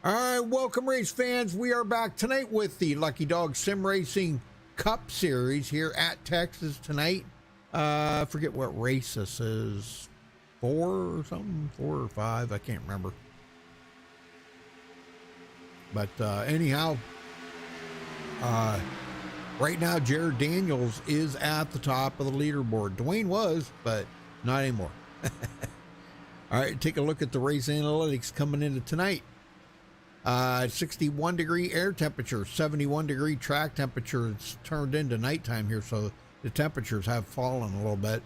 All right, welcome race fans. We are back tonight with the Lucky Dog Sim Racing Cup Series here at Texas tonight. I forget what race this is. 4 or something? 4 or 5? I can't remember. But anyhow, right now Jared Daniels is at the top of the leaderboard. Dwayne was, but not anymore. All right, take a look at the race analytics coming into tonight. 61 degree air temperature, 71 degree track temperature. It's turned into nighttime here, so the temperatures have fallen a little bit.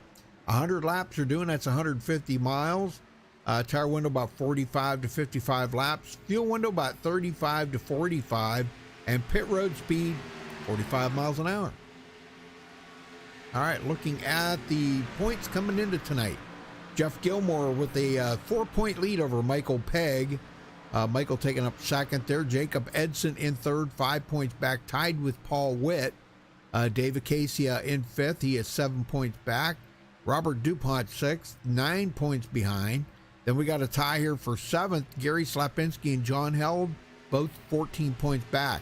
100 laps you're doing, that's 150 miles. Tire window about 45 to 55 laps. Fuel window about 35 to 45. And pit road speed, 45 miles an hour. All right, looking at the points coming into tonight. Jeff Gilmore with a 4-point lead over Michael Pegg. Michael taking up second there. Jacob Edson in third, 5 points back, tied with Paul Witt. Dave Acacia in fifth. He is 7 points back. Robert DuPont sixth, 9 points behind. Then we got a tie here for seventh. Gary Slapinski and John Held, both 14 points back.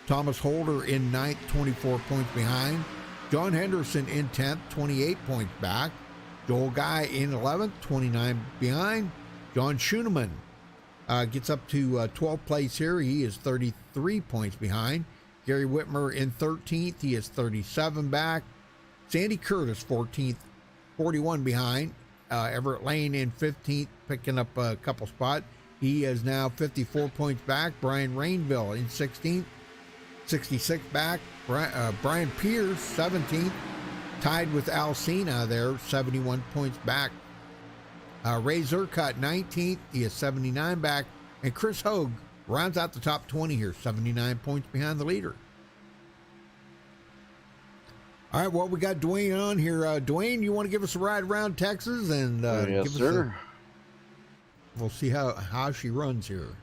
Thomas Holder in ninth, 24 points behind. John Henderson in 10th, 28 points back. Joel Guy in 11th, 29 behind. John Schoeneman gets up to 12th place here. He is 33 points behind. Gary Whitmer in 13th. He is 37 back. Sandy Curtis 14th, 41 behind. Everett Lane in 15th, picking up a couple spots. He is now 54 points back. Brian Rainville in 16th, 66 back. Brian Pierce 17th, tied with Alcina there, 71 points back. Ray Zerkut 19th, he is 79 back. And Chris Hogue rounds out the top 20 here, 79 points behind the leader. All right, well, we got Dwayne on here. Dwayne, you want to give us a ride around Texas? And yes, give sir. us we'll see how she runs here.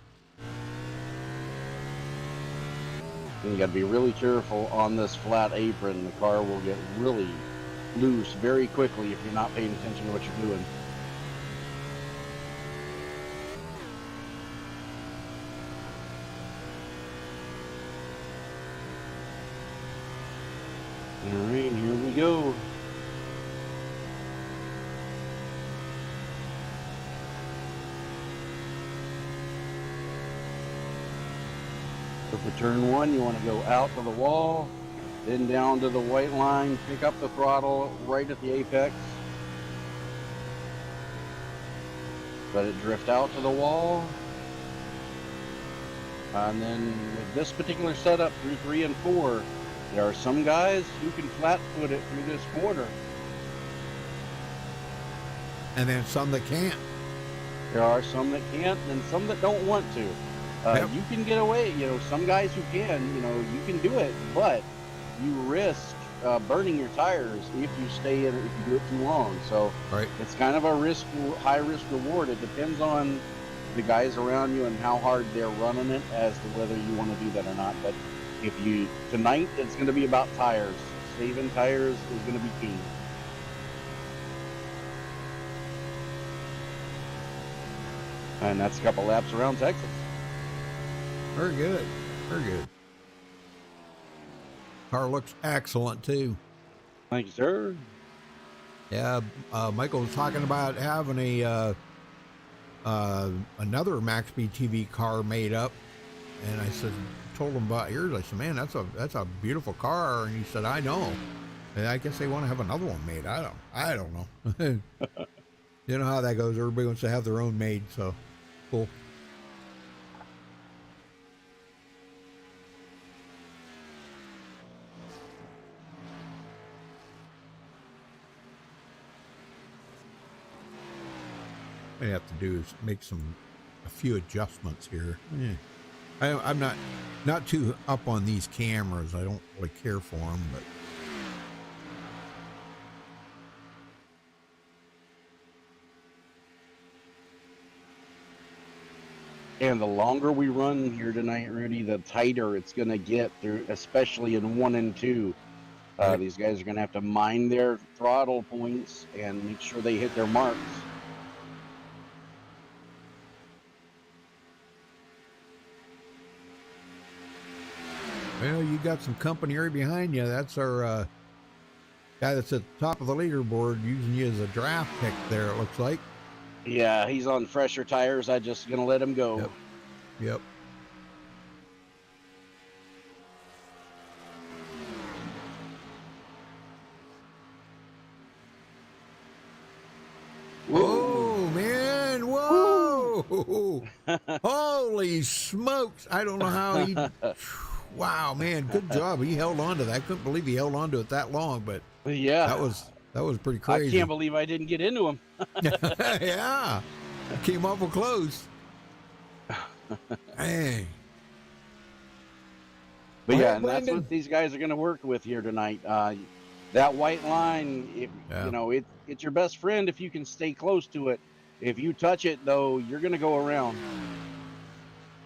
And you got to be really careful on this flat apron. The car will get really loose very quickly if you're not paying attention to what you're doing. All right, here we go. So for turn one, you want to go out to the wall, then down to the white line, pick up the throttle right at the apex. Let it drift out to the wall. And then with this particular setup through 3 and 4, there are some guys who can flat foot it through this corner. And then some that can't. There are some that can't and some that don't want to. Yep. You can get away, some guys who can, you can do it, but you risk burning your tires if you stay in it, if you do it too long. So Right. it's kind of a high risk reward. It depends on the guys around you and how hard they're running it as to whether you want to do that or not. But tonight it's going to be about tires. Saving tires is going to be key. And that's a couple laps around Texas. Very good. Very good. Car looks excellent too. Thank you, sir. Yeah, Michael was talking about having a another MaxspeedTV car made up, and I told him about yours. I said, man, that's a beautiful car, and he said, I know. And I guess they want to have another one made. I don't know. You know how that goes. Everybody wants to have their own made, so cool. What I have to do is make a few adjustments here. Yeah. I'm not too up on these cameras. I don't really care for them, but And the longer we run here tonight, Rudy, the tighter it's going to get through, especially in 1 and 2. Right. These guys are going to have to mind their throttle points and make sure they hit their marks. Well, you got some company right behind you. That's our guy that's at the top of the leaderboard using you as a draft pick there, it looks like. Yeah, he's on fresher tires. I just gonna let him go. Yep. Yep. Whoa, man. Whoa. Holy smokes. I don't know how he... Wow, man. Good job. He held on to that. I couldn't believe he held on to it that long, but Yeah, that was pretty crazy. I can't believe I didn't get into him. Yeah. Came awful close. Hey. But yeah, and that's what these guys are going to work with here tonight. That white line, you know, it's your best friend if you can stay close to it. If you touch it, though, you're going to go around.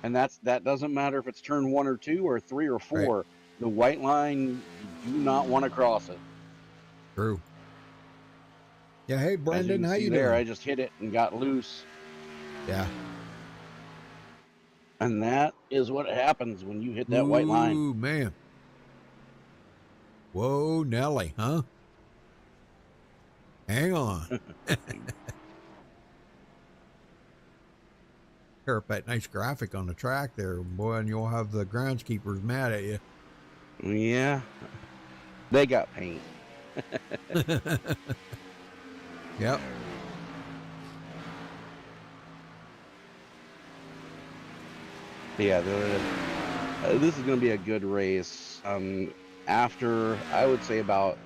And that doesn't matter if it's turn 1 or 2 or 3 or 4. Right. The white line, you do not want to cross it. True. Yeah, hey, Brendan, how you doing? There, I just hit it and got loose. Yeah. And that is what happens when you hit that white line. Ooh, man. Whoa, Nelly, huh? Hang on. Tear up that nice graphic on the track there, boy, and you'll have the groundskeepers mad at you. Yeah. They got paint. Yep. Yeah, this is going to be a good race. After, I would say about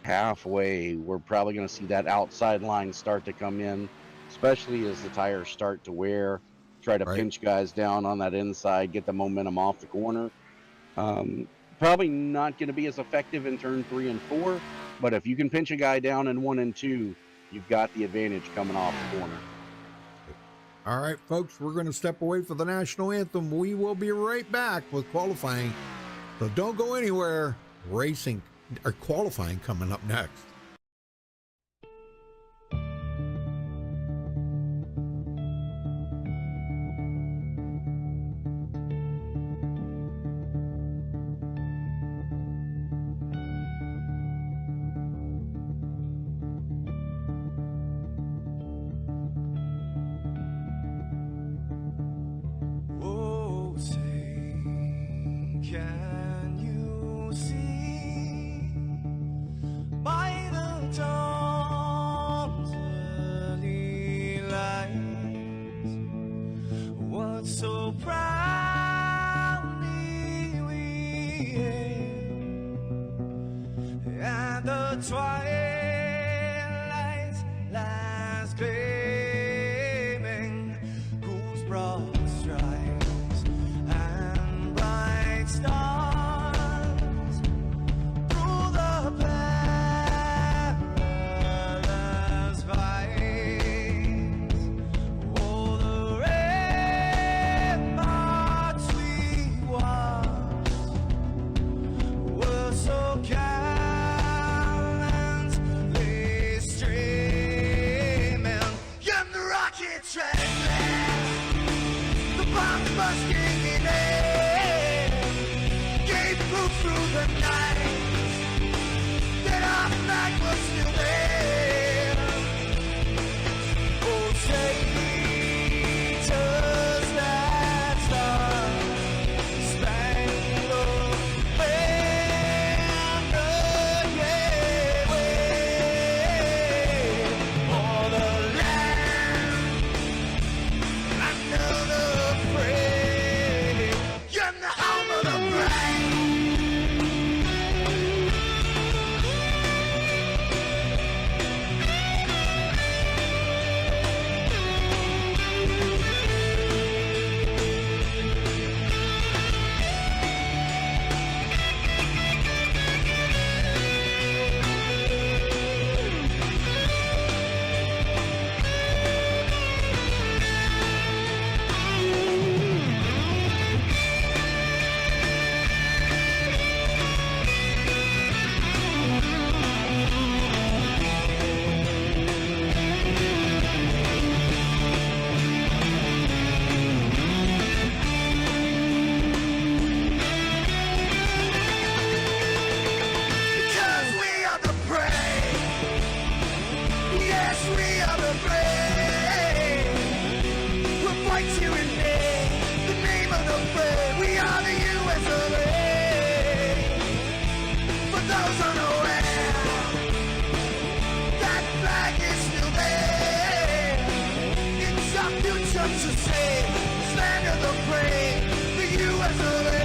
halfway, we're probably going to see that outside line start to come in, especially as the tires start to wear, try to pinch guys down on that inside, get the momentum off the corner. Probably not going to be as effective in turn 3 and 4, but if you can pinch a guy down in 1 and 2, you've got the advantage coming off the corner. All right, folks, we're going to step away for the national anthem. We will be right back with qualifying. So don't go anywhere. Racing or qualifying coming up next. we are the brave. We'll fight you in vain. The name of the brave. We are the US of A. For those unaware, that flag is still there. It's our future to save. This land of the brave. The US of A.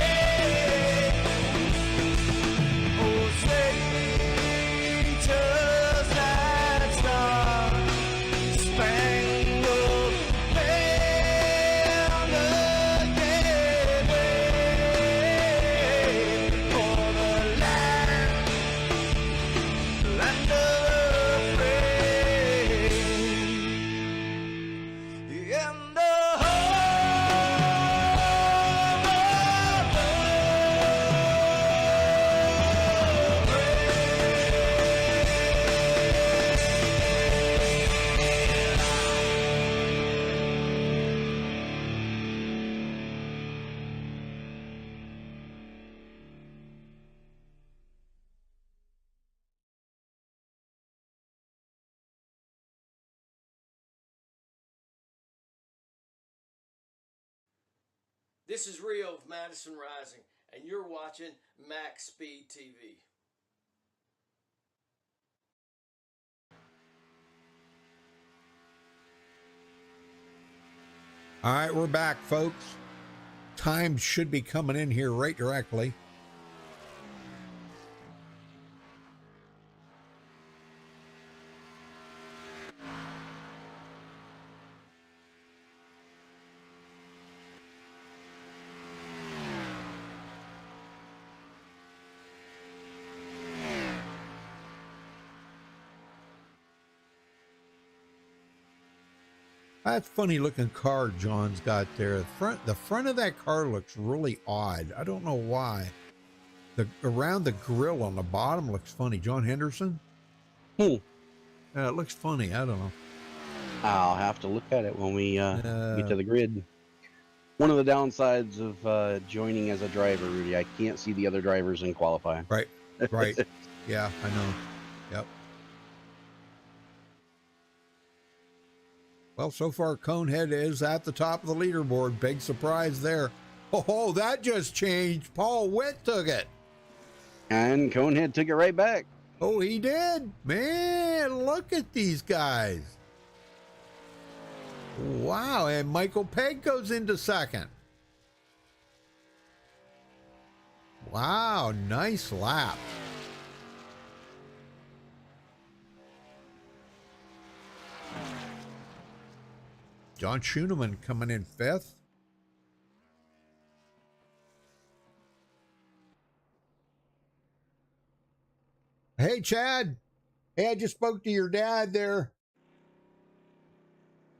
Oh, say, just that star spangled banner again for the land of the brave and the This is Rio of Madison Rising, and you're watching MaxspeedTV. All right, we're back, folks. Time should be coming in here right directly. That's a funny looking car John's got there. The front of that car looks really odd. I don't know why. Around the grill on the bottom looks funny. John Henderson? Hmm. It looks funny. I don't know. I'll have to look at it when we get to the grid. One of the downsides of joining as a driver, Rudy, I can't see the other drivers in qualifying. Right. Right. Yeah, I know. Yep. Well, so far, Conehead is at the top of the leaderboard. Big surprise there. Oh, that just changed. Paul Witt took it. And Conehead took it right back. Oh, he did. Man, look at these guys. Wow, and Michael Pegg goes into second. Wow, nice lap. John Schooneman coming in fifth. Hey, Chad. Hey, I just spoke to your dad there.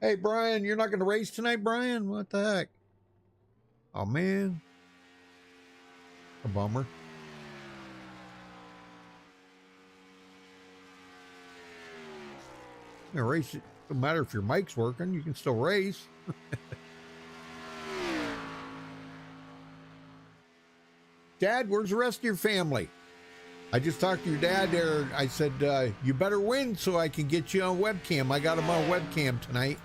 Hey, Brian, you're not going to race tonight, Brian? What the heck? Oh, man. A bummer. You know, race, it doesn't matter if your mic's working, you can still race. Dad, where's the rest of your family? I just talked to your dad there. I said, you better win so I can get you on webcam. I got him on webcam tonight.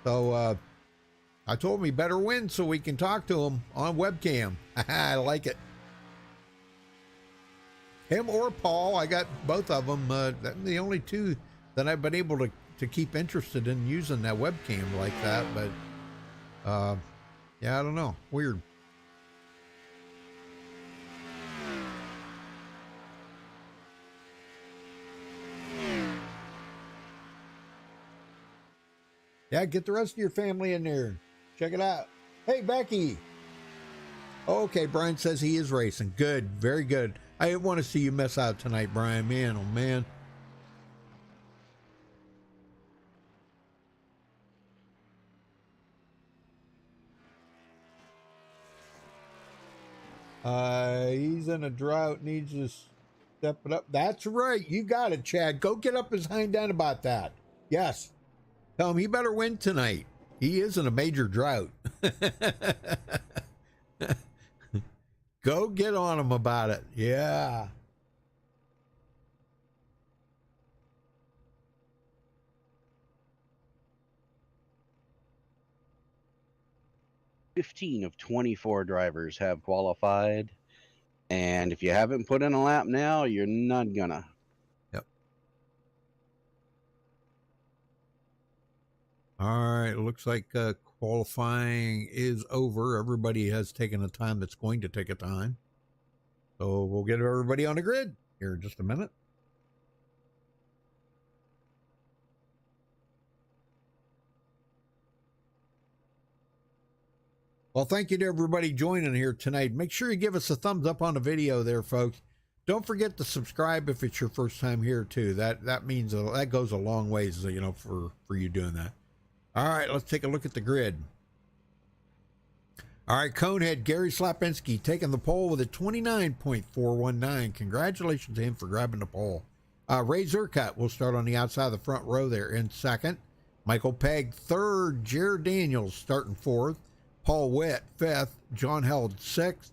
So I told him he better win so we can talk to him on webcam. I like it. Him or Paul, I got both of them. The only two that I've been able to keep interested in using that webcam like that. But yeah, I don't know. Weird. Yeah, get the rest of your family in there. Check it out. Hey, Becky. Okay, Brian says he is racing. Good, very good. I didn't want to see you miss out tonight, Brian. Man, oh man. He's in a drought, needs to step it up. That's right. You got it, Chad. Go get up his hind end about that. Yes. Tell him he better win tonight. He is in a major drought. Go get on him about it. Yeah. 15 of 24 drivers have qualified. And if you haven't put in a lap now, you're not gonna. Yep. All right. Looks like qualifying is over. Everybody has taken a time that's going to take a time. So we'll get everybody on the grid here in just a minute. Well, thank you to everybody joining here tonight. Make sure you give us a thumbs up on the video there, folks. Don't forget to subscribe if it's your first time here too. That means that goes a long ways, you know, for you doing that. All right, let's take a look at the grid. All right, Conehead Gary Slapinski taking the pole with a 29.419. Congratulations to him for grabbing the pole. Ray Zerkat will start on the outside of the front row there in second. Michael Pegg third. Jared Daniels starting fourth. Paul Witt, 5th. John Held, 6th.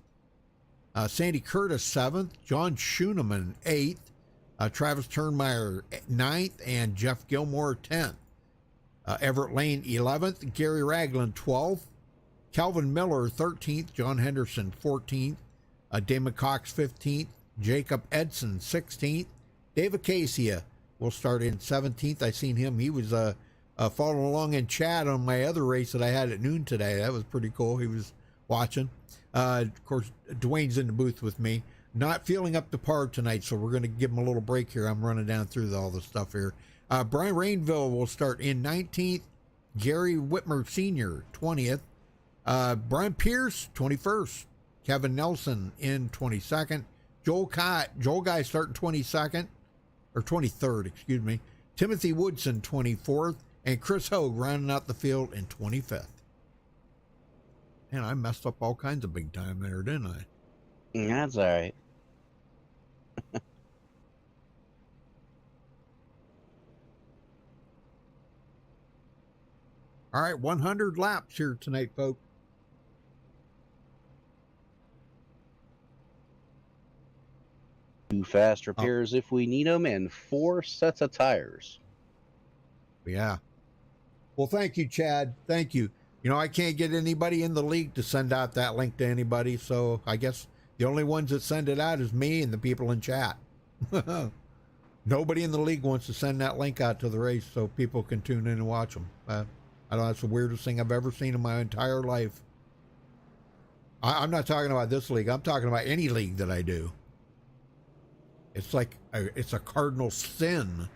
Sandy Curtis, 7th. John Schooneman, 8th. Travis Turnmeyer, 9th. And Jeff Gilmore, 10th. Everett Lane, 11th. Gary Ragland, 12th. Calvin Miller, 13th. John Henderson, 14th. Damon Cox, 15th. Jacob Edson, 16th. Dave Acacia will start in 17th. I seen him. He was following along in chat on my other race that I had at noon today. That was pretty cool. He was watching. Of course, Dwayne's in the booth with me. Not feeling up to par tonight, so we're going to give him a little break here. I'm running down through all the stuff here. Brian Rainville will start in 19th. Gary Whitmer Sr., 20th. Brian Pierce, 21st. Kevin Nelson in 22nd. Joel Guy starting 22nd, or 23rd, excuse me. Timothy Woodson, 24th. And Chris Hogue rounding out the field in 25th. Man, I messed up all kinds of big time there, didn't I? That's all right. All right, 100 laps here tonight, folks. Two fast repairs if we need them, and 4 sets of tires. Yeah. Well, thank you, Chad. Thank you. You know, I can't get anybody in the league to send out that link to anybody, so I guess the only ones that send it out is me and the people in chat. Nobody in the league wants to send that link out to the race so people can tune in and watch them. I don't know, that's the weirdest thing I've ever seen in my entire life. I'm not talking about this league. I'm talking about any league that I do. It's like, it's a cardinal sin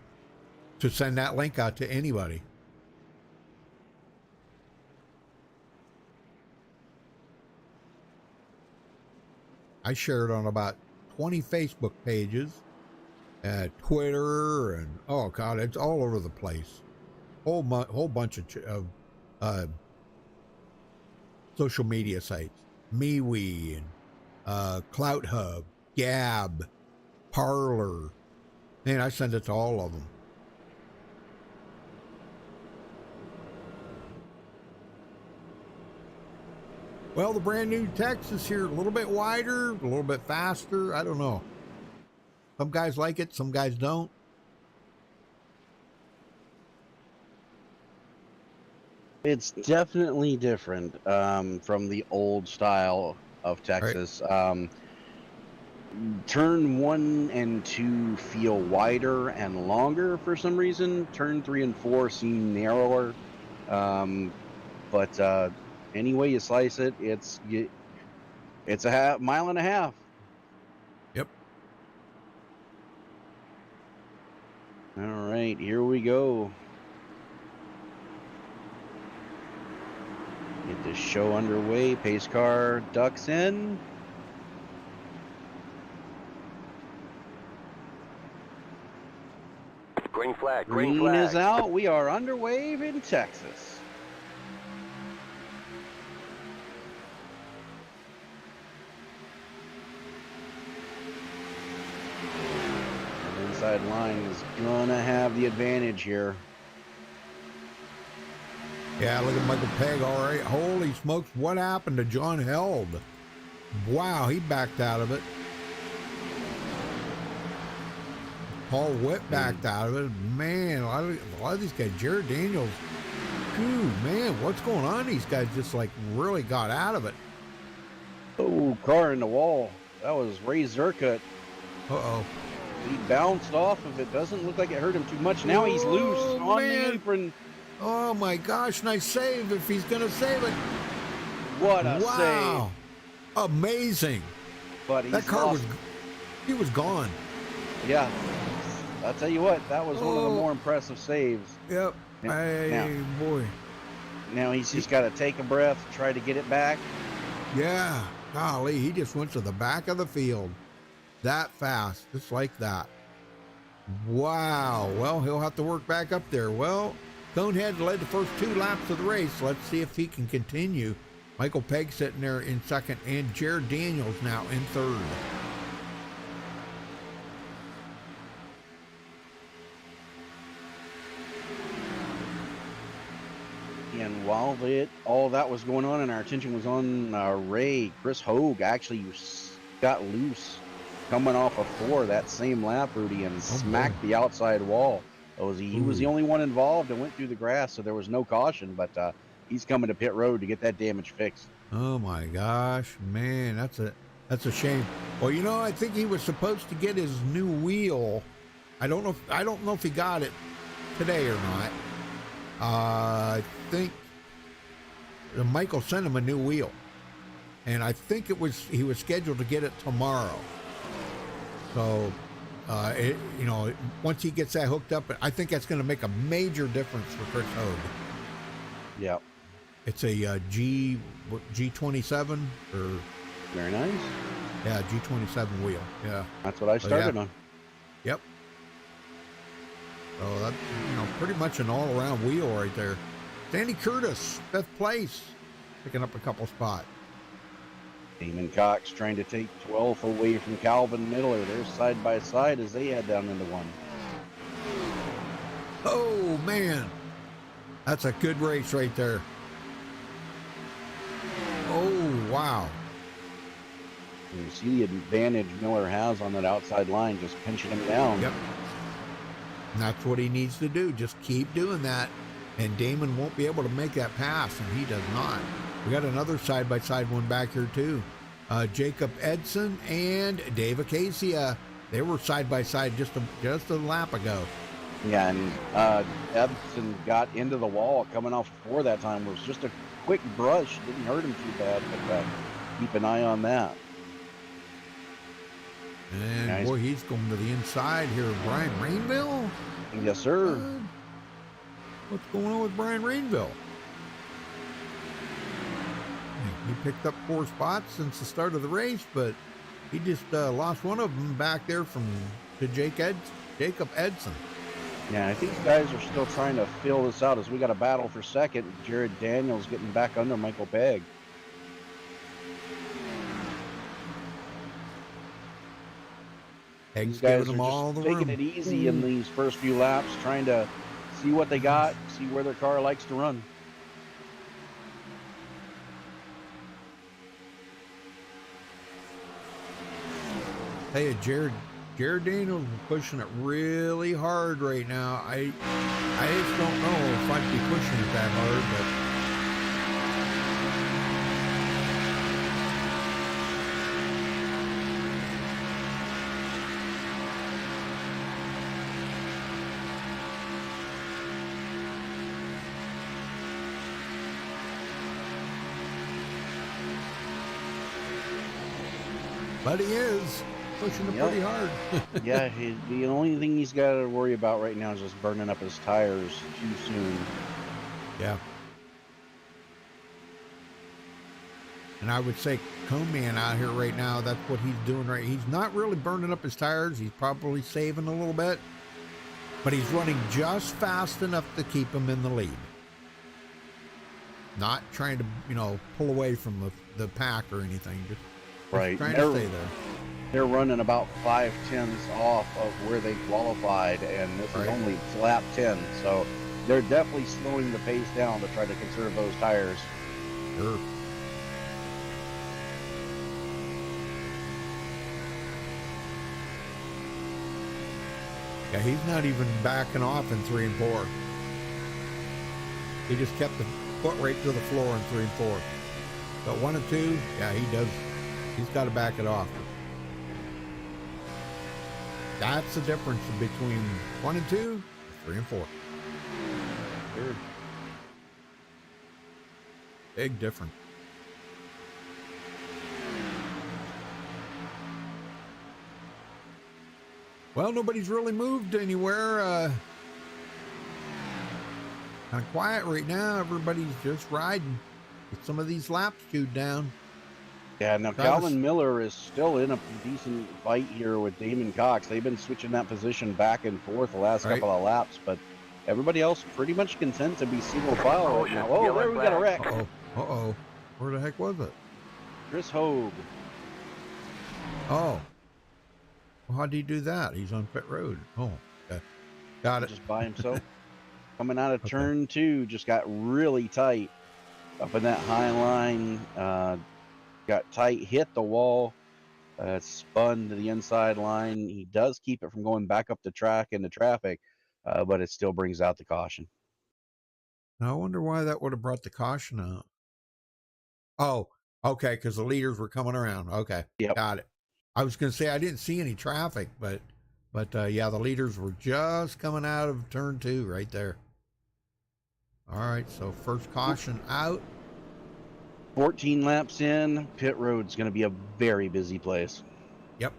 to send that link out to anybody. I share it on about 20 Facebook pages, Twitter, and oh god, it's all over the place. Whole bunch of social media sites, MeWe and Clout Hub, Gab, Parlor. Man, I send it to all of them. Well, the brand new Texas here, a little bit wider, a little bit faster. I don't know. Some guys like it, some guys don't. It's definitely different from the old style of Texas. Right. Turn 1 and 2 feel wider and longer for some reason. Turn 3 and 4 seem narrower. But any way you slice it, it's a mile and a half. Yep. All right, here we go. Get this show underway. Pace car ducks in. Green flag. Green is out. We are underway in Texas. Inside line is gonna have the advantage here. Yeah, look at Michael Pegg. All right, holy smokes, what happened to John Held? Wow, he backed out of it. Paul Witt backed out of it. Man, a lot of these guys. Jared Daniels Phew, man, what's going on? These guys just like really got out of it. Oh, car in the wall. That was Ray Zerka. Uh-oh. He bounced off of it. Doesn't look like it hurt him too much. Now he's loose on the apron. Oh my gosh, nice save if he's gonna save it. What a wow. save. Amazing. But he's that car lost. he was gone. Yeah. I'll tell you what, that was one of the more impressive saves. Yep. Hey, boy. Now he's just got to take a breath, try to get it back. Yeah. Golly, he just went to the back of the field that fast, just like that. Wow. Well, he'll have to work back up there. Well, Conehead led the first 2 laps of the race. Let's see if he can continue. Michael Pegg sitting there in second, and Jared Daniels now in third. And while all that was going on and our attention was on Ray, Chris Hogue actually got loose coming off of 4 that same lap, Rudy, and smacked the outside wall. He was the only one involved and went through the grass, so there was no caution, but he's coming to pit road to get that damage fixed. Oh my gosh, man, that's a shame. Well, you know, I think he was supposed to get his new wheel. I don't know if he got it today or not. I think Michael sent him a new wheel, and I think he was scheduled to get it tomorrow. So, once he gets that hooked up, I think that's going to make a major difference for Chris Hogue. Yeah, it's a G27 or very nice. Yeah, G27 wheel. Yeah, that's what I started on. Yep. So that's pretty much an all-around wheel right there. Danny Curtis, 5th place, picking up a couple spots. Damon Cox trying to take 12th away from Calvin Miller. They're side by side as they head down into 1. Oh man, that's a good race right there. Oh wow. And you see the advantage Miller has on that outside line, just pinching him down. Yep. And that's what he needs to do. Just keep doing that. And Damon won't be able to make that pass, and he does not. We got another side-by-side one back here, too. Jacob Edson and Dave Acacia. They were side-by-side just a lap ago. Yeah, and Edson got into the wall coming off 4 that time. It was just a quick brush. Didn't hurt him too bad, but keep an eye on that. And nice. Boy, he's going to the inside here. Brian Rainville? Yes, sir. What's going on with Brian Rainville? He picked up 4 spots since the start of the race, but he just lost one of them back there to Jacob Edson. Yeah, I think the guys are still trying to fill this out as we got a battle for second. Jared Daniels getting back under Michael Pegg. These guys giving them all the taking room. it easy in these first few laps, trying to see what they got, see where their car likes to run. Hey, Jared Daniels is pushing it really hard right now. I just don't know if I'd be pushing it that hard, but he is pushing it pretty hard. Yeah, the only thing he's got to worry about right now is just burning up his tires too soon. Yeah. And I would say Cone Man out here right now, that's what he's doing right. He's not really burning up his tires. He's probably saving a little bit, but he's running just fast enough to keep him in the lead. Not trying to, pull away from the pack or anything. Just right. Trying to stay there. They're running about 5/10 off of where they qualified, and this is only lap 10. So they're definitely slowing the pace down to try to conserve those tires. Sure. Yeah, he's not even backing off in 3 and 4. He just kept the foot right to the floor in 3 and 4. But 1 and 2, yeah, he does. He's got to back it off. That's the difference between 1 and 2, 3 and 4. Big difference. Well, nobody's really moved anywhere. Kind of quiet right now. Everybody's just riding. Get some of these laps chewed down. Yeah, now Calvin Miller is still in a decent fight here with Damon Cox. They've been switching that position back and forth the last couple of laps, but everybody else pretty much content to be single file right now. Oh, there we got a wreck. Uh-oh. Where the heck was it? Chris Hogue. Oh. Well, how'd he do that? He's on pit road. Oh, okay. Got it. Just by himself. Coming out of turn 2, just got really tight up in that high line. Got tight, hit the wall, spun to the inside line. He does keep it from going back up the track into traffic, but it still brings out the caution. Now, I wonder why that would have brought the caution out. Oh, okay, because the leaders were coming around. Okay, yep. Got it. I was going to say I didn't see any traffic, but yeah, the leaders were just coming out of turn 2 right there. All right, so first caution out. 14 laps in, pit road's going to be a very busy place. Yep.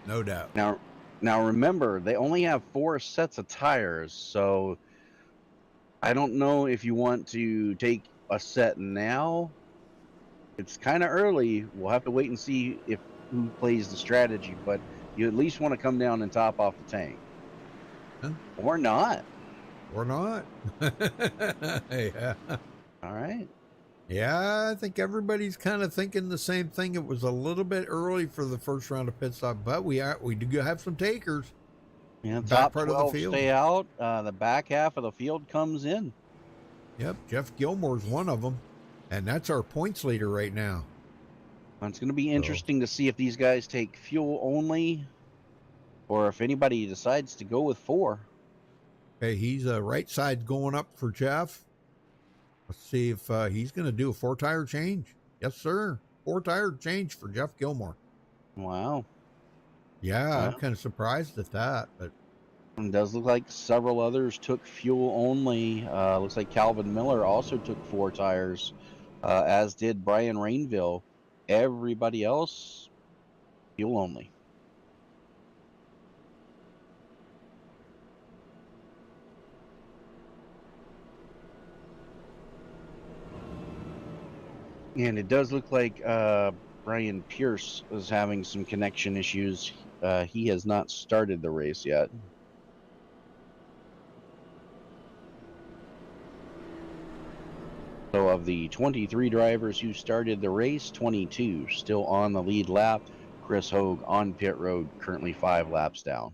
No doubt. Now remember, they only have 4 sets of tires, so I don't know if you want to take a set now. It's kind of early. We'll have to wait and see who plays the strategy, but you at least want to come down and top off the tank. Huh? Or not. Or not. Yeah. All right. Yeah, I think everybody's kind of thinking the same thing. It was a little bit early for the first round of pit stop, but we do have some takers. Yeah, back top part 12 of the field. Stay out. The back half of the field comes in. Yep, Jeff Gilmore's one of them, and that's our points leader right now. It's going to be interesting to see if these guys take fuel only, or if anybody decides to go with 4. Okay, he's right side going up for Jeff. Let's see if he's going to do a 4-tire change. Yes, sir. 4-tire change for Jeff Gilmore. Wow. Yeah, I'm kind of surprised at that, but it does look like several others took fuel only. Looks like Calvin Miller also took 4 tires, as did Brian Rainville. Everybody else, fuel only. And it does look like Brian Pierce is having some connection issues. He has not started the race yet. So of the 23 drivers who started the race, 22 still on the lead lap. Chris Hogue on pit road, currently 5 laps down.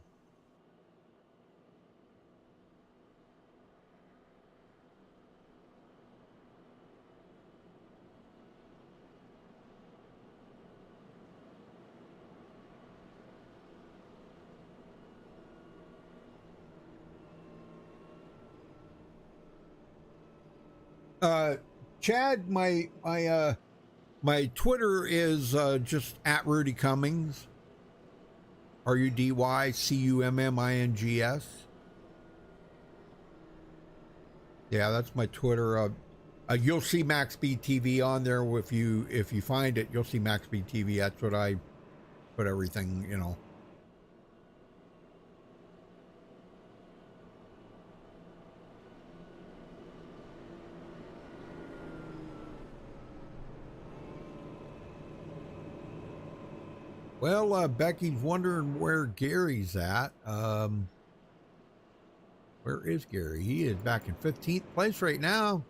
Chad, my Twitter is just at Rudy Cummings. RUDYCUMMINGS. Yeah, that's my Twitter. You'll see MaxspeedTV on there. If you find it, you'll see MaxspeedTV. That's what I put everything, you know. Well, Becky's wondering where Gary's at. Where is Gary? He is back in 15th place right now.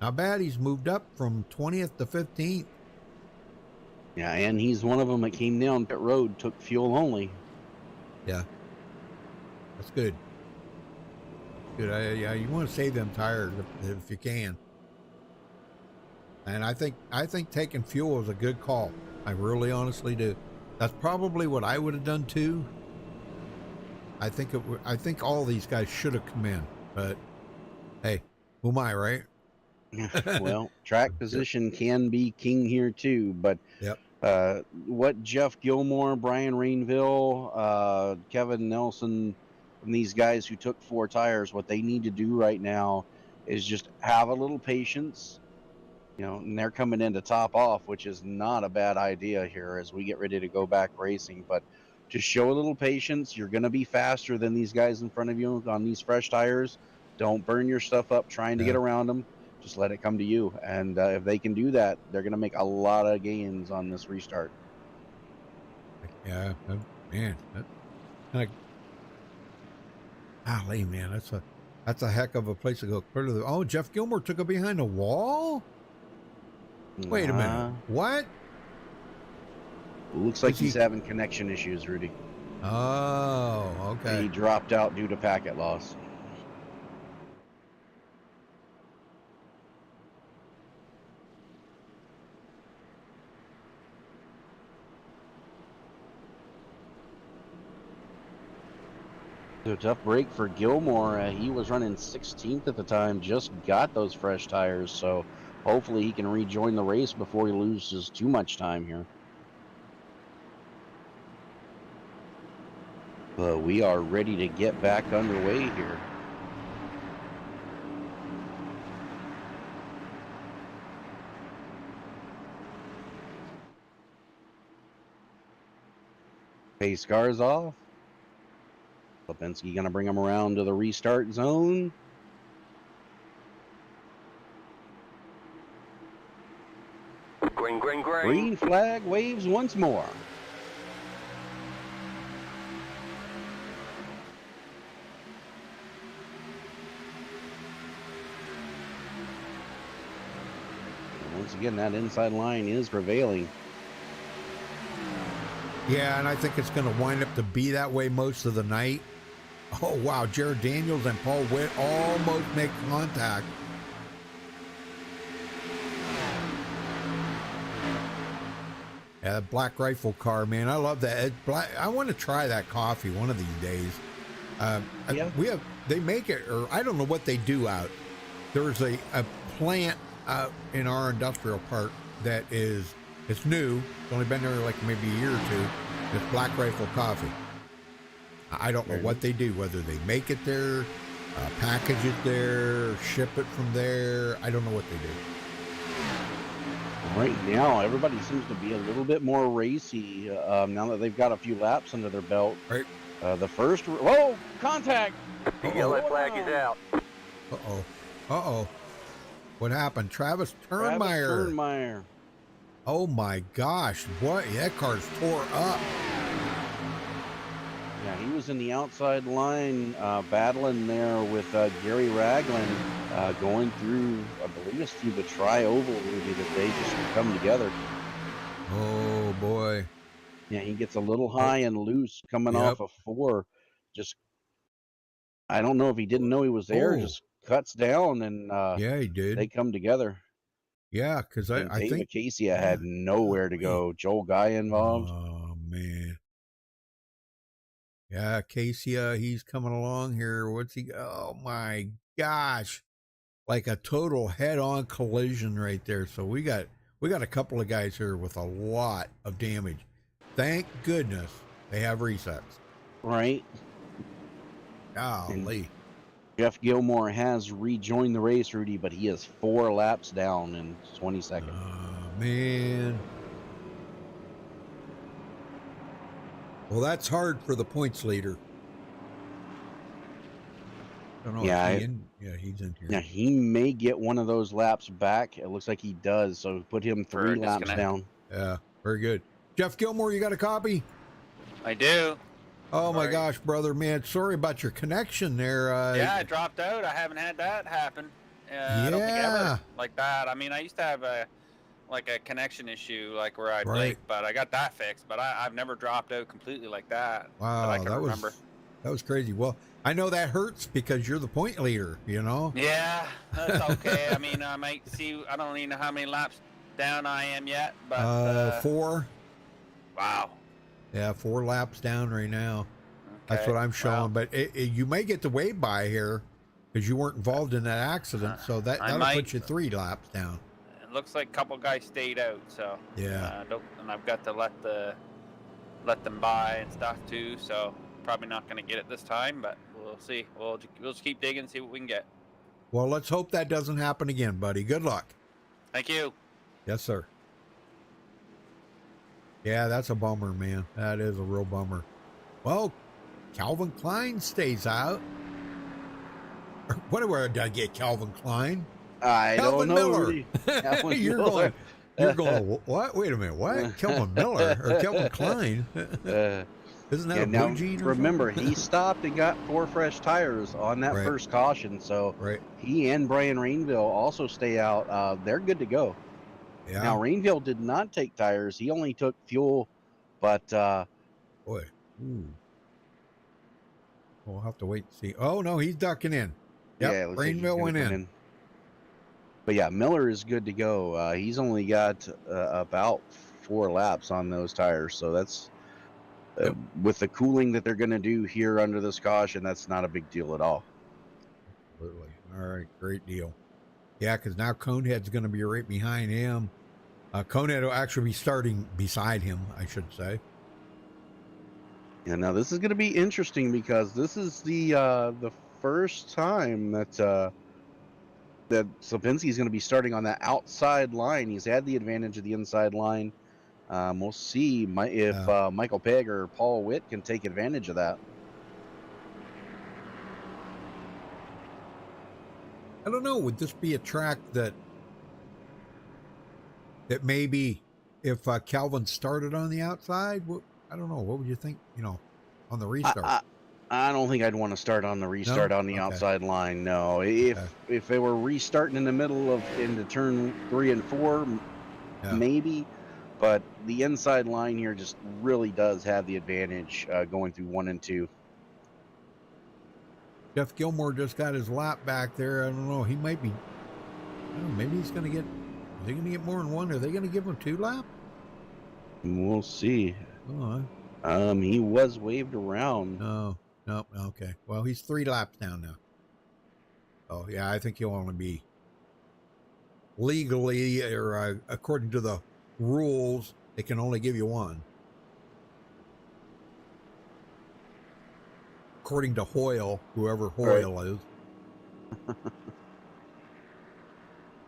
Not bad. He's moved up from 20th to 15th. Yeah, and he's one of them that came down pit road, took fuel only. Yeah. That's good. Good. Yeah, you want to save them tires if you can. And I think taking fuel is a good call. I really honestly do. That's probably what I would have done too. I think all these guys should have come in, but Hey, who am I, right? Well, track position can be king here too, but Yep. what Jeff Gilmore, Brian Rainville, Kevin Nelson, and these guys who took 4 tires, what they need to do right now is just have a little patience. And they're coming in to top off, which is not a bad idea here as we get ready to go back racing. But just show a little patience. You're going to be faster than these guys in front of you on these fresh tires. Don't burn your stuff up trying to get around them. Just let it come to you. And if they can do that, they're going to make a lot of gains on this restart. Yeah, man, that kind of, golly, man, that's a heck of a place to go. Oh, Jeff Gilmore took it behind the wall. Wait a minute. What? Looks like he's having connection issues, Rudy. Oh, okay. He dropped out due to packet loss. A tough break for Gilmore. He was running 16th at the time, just got those fresh tires, so hopefully he can rejoin the race before he loses too much time here. But we are ready to get back underway here. Pace cars off. Lipinski going to bring him around to the restart zone. Green, green, green. Green flag waves once more. Once again, that inside line is prevailing. Yeah, and I think it's going to wind up to be that way most of the night. Oh, wow. Jared Daniels and Paul Witt almost make contact. Yeah, that Black Rifle car, man. I love that. I want to try that coffee one of these days. Yeah. They make it, or I don't know what they do out. There's a plant out in our industrial park that it's new. It's only been there like maybe a year or two. It's Black Rifle coffee. I don't know what they do, whether they make it there, package it there, ship it from there. I don't know what they do. Right now, everybody seems to be a little bit more racy now that they've got a few laps under their belt. Right. The first... Whoa! Contact! The yellow flag is out. Uh-oh. Uh-oh. What happened? Travis Turnmeyer. Travis Turnmeyer. Oh, my gosh. What? That car's tore up. Yeah, he was in the outside line battling there with Gary Ragland going through, I believe it's through the tri-oval, Rudy, that they just come together. Oh, boy. Yeah, he gets a little high and loose coming off of 4. Just, I don't know if he didn't know he was there, just cuts down and yeah, he did. they come together. Yeah, because I think Casey had nowhere to go. Joel Guy involved. Oh, man. Yeah, Casey, he's coming along here. What's he? Oh, my gosh. Like a total head-on collision right there. So we got a couple of guys here with a lot of damage. Thank goodness they have resets. Right. Golly. Jeff Gilmore has rejoined the race, Rudy, but he is 4 laps down in 20 seconds. Oh, man. Well, that's hard for the points leader. I don't know. Yeah, he's in here. Yeah, he may get one of those laps back. It looks like he does, so put him 3 laps down. Yeah, very good. Jeff Gilmore, you got a copy? I do. Oh, my gosh, brother, man. Sorry about your connection there. Yeah, I dropped out. I haven't had that happen. I don't think ever like that. I mean, I used to have a connection issue, like where I'd break, but I got that fixed. But I've never dropped out completely like that. Wow, that I can remember. That was crazy. Well, I know that hurts because you're the point leader, you know? Yeah, that's okay. I mean, I might see, I don't even know how many laps down I am yet, but 4. Wow. Yeah, 4 laps down right now. Okay. That's what I'm showing. But you may get the wave by here. because you weren't involved in that accident. So that'll put you 3 laps down. It looks like a couple guys stayed out, so yeah. And I've got to let them by and stuff too. So probably not going to get it this time, but we'll see. We'll just keep digging, see what we can get. Well, let's hope that doesn't happen again, buddy. Good luck. Thank you. Yes, sir. Yeah, that's a bummer, man. That is a real bummer. Well, Calvin Klein stays out. Where did I get Calvin Klein? I Calvin don't know. Miller. Really. Calvin you're Miller. going, what? Wait a minute, what? Kelvin Miller or Kelvin Klein? Isn't that a blue jean? Remember, he stopped and got 4 fresh tires on that Right. first caution, so he and Brian Rainville also stay out. They're good to go. Yeah. Now, Rainville did not take tires. He only took fuel, but... boy. Ooh. We'll have to wait and see. Oh, no, he's ducking in. Yep, yeah, Rainville went in. But yeah, Miller is good to go. He's only got about 4 laps on those tires, so that's... with the cooling that they're going to do here under this caution, that's not a big deal at all. Absolutely. All right, great deal. Yeah, because now Conehead's going to be right behind him. Conehead will actually be starting beside him, I should say. Yeah, now this is going to be interesting because this is the first time that that Slapinski is going to be starting on that outside line. He's had the advantage of the inside line. We'll see if Michael Pegg or Paul Witt can take advantage of that. I don't know. Would this be a track that maybe if Calvin started on the outside? I don't know. What would you think? On the restart. I don't think I'd want to start on the restart on the outside line. No, if they were restarting in the middle into turn 3 and 4, maybe. But the inside line here just really does have the advantage going through 1 and 2. Jeff Gilmore just got his lap back there. I don't know. He might be. Maybe he's going to get. Is he going to get more than 1? Are they going to give him 2 laps? We'll see. Oh, he was waved around. No. Okay. Well, he's 3 laps down now. Oh yeah, I think he'll only be legally or according to the rules, they can only give you 1. According to Hoyle, whoever Hoyle is.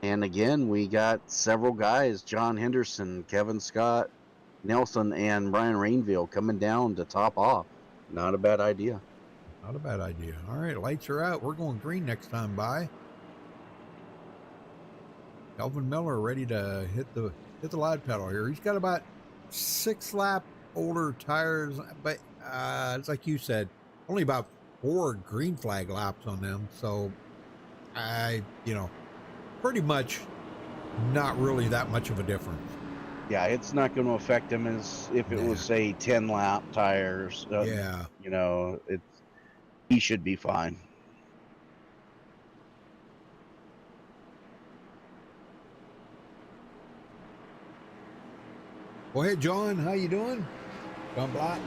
And again, we got several guys, John Henderson, Kevin Scott, Nelson, and Brian Rainville coming down to top off. Not a bad idea. Not a bad idea. All right, lights are out. We're going green next time by. Kelvin Miller ready to hit the loud pedal here. He's got about 6 lap older tires, but it's like you said, only about 4 green flag laps on them. So pretty much not really that much of a difference. Yeah, it's not going to affect him as if it was, say, 10 lap tires. He should be fine. Well, hey, John, how you doing? John Black.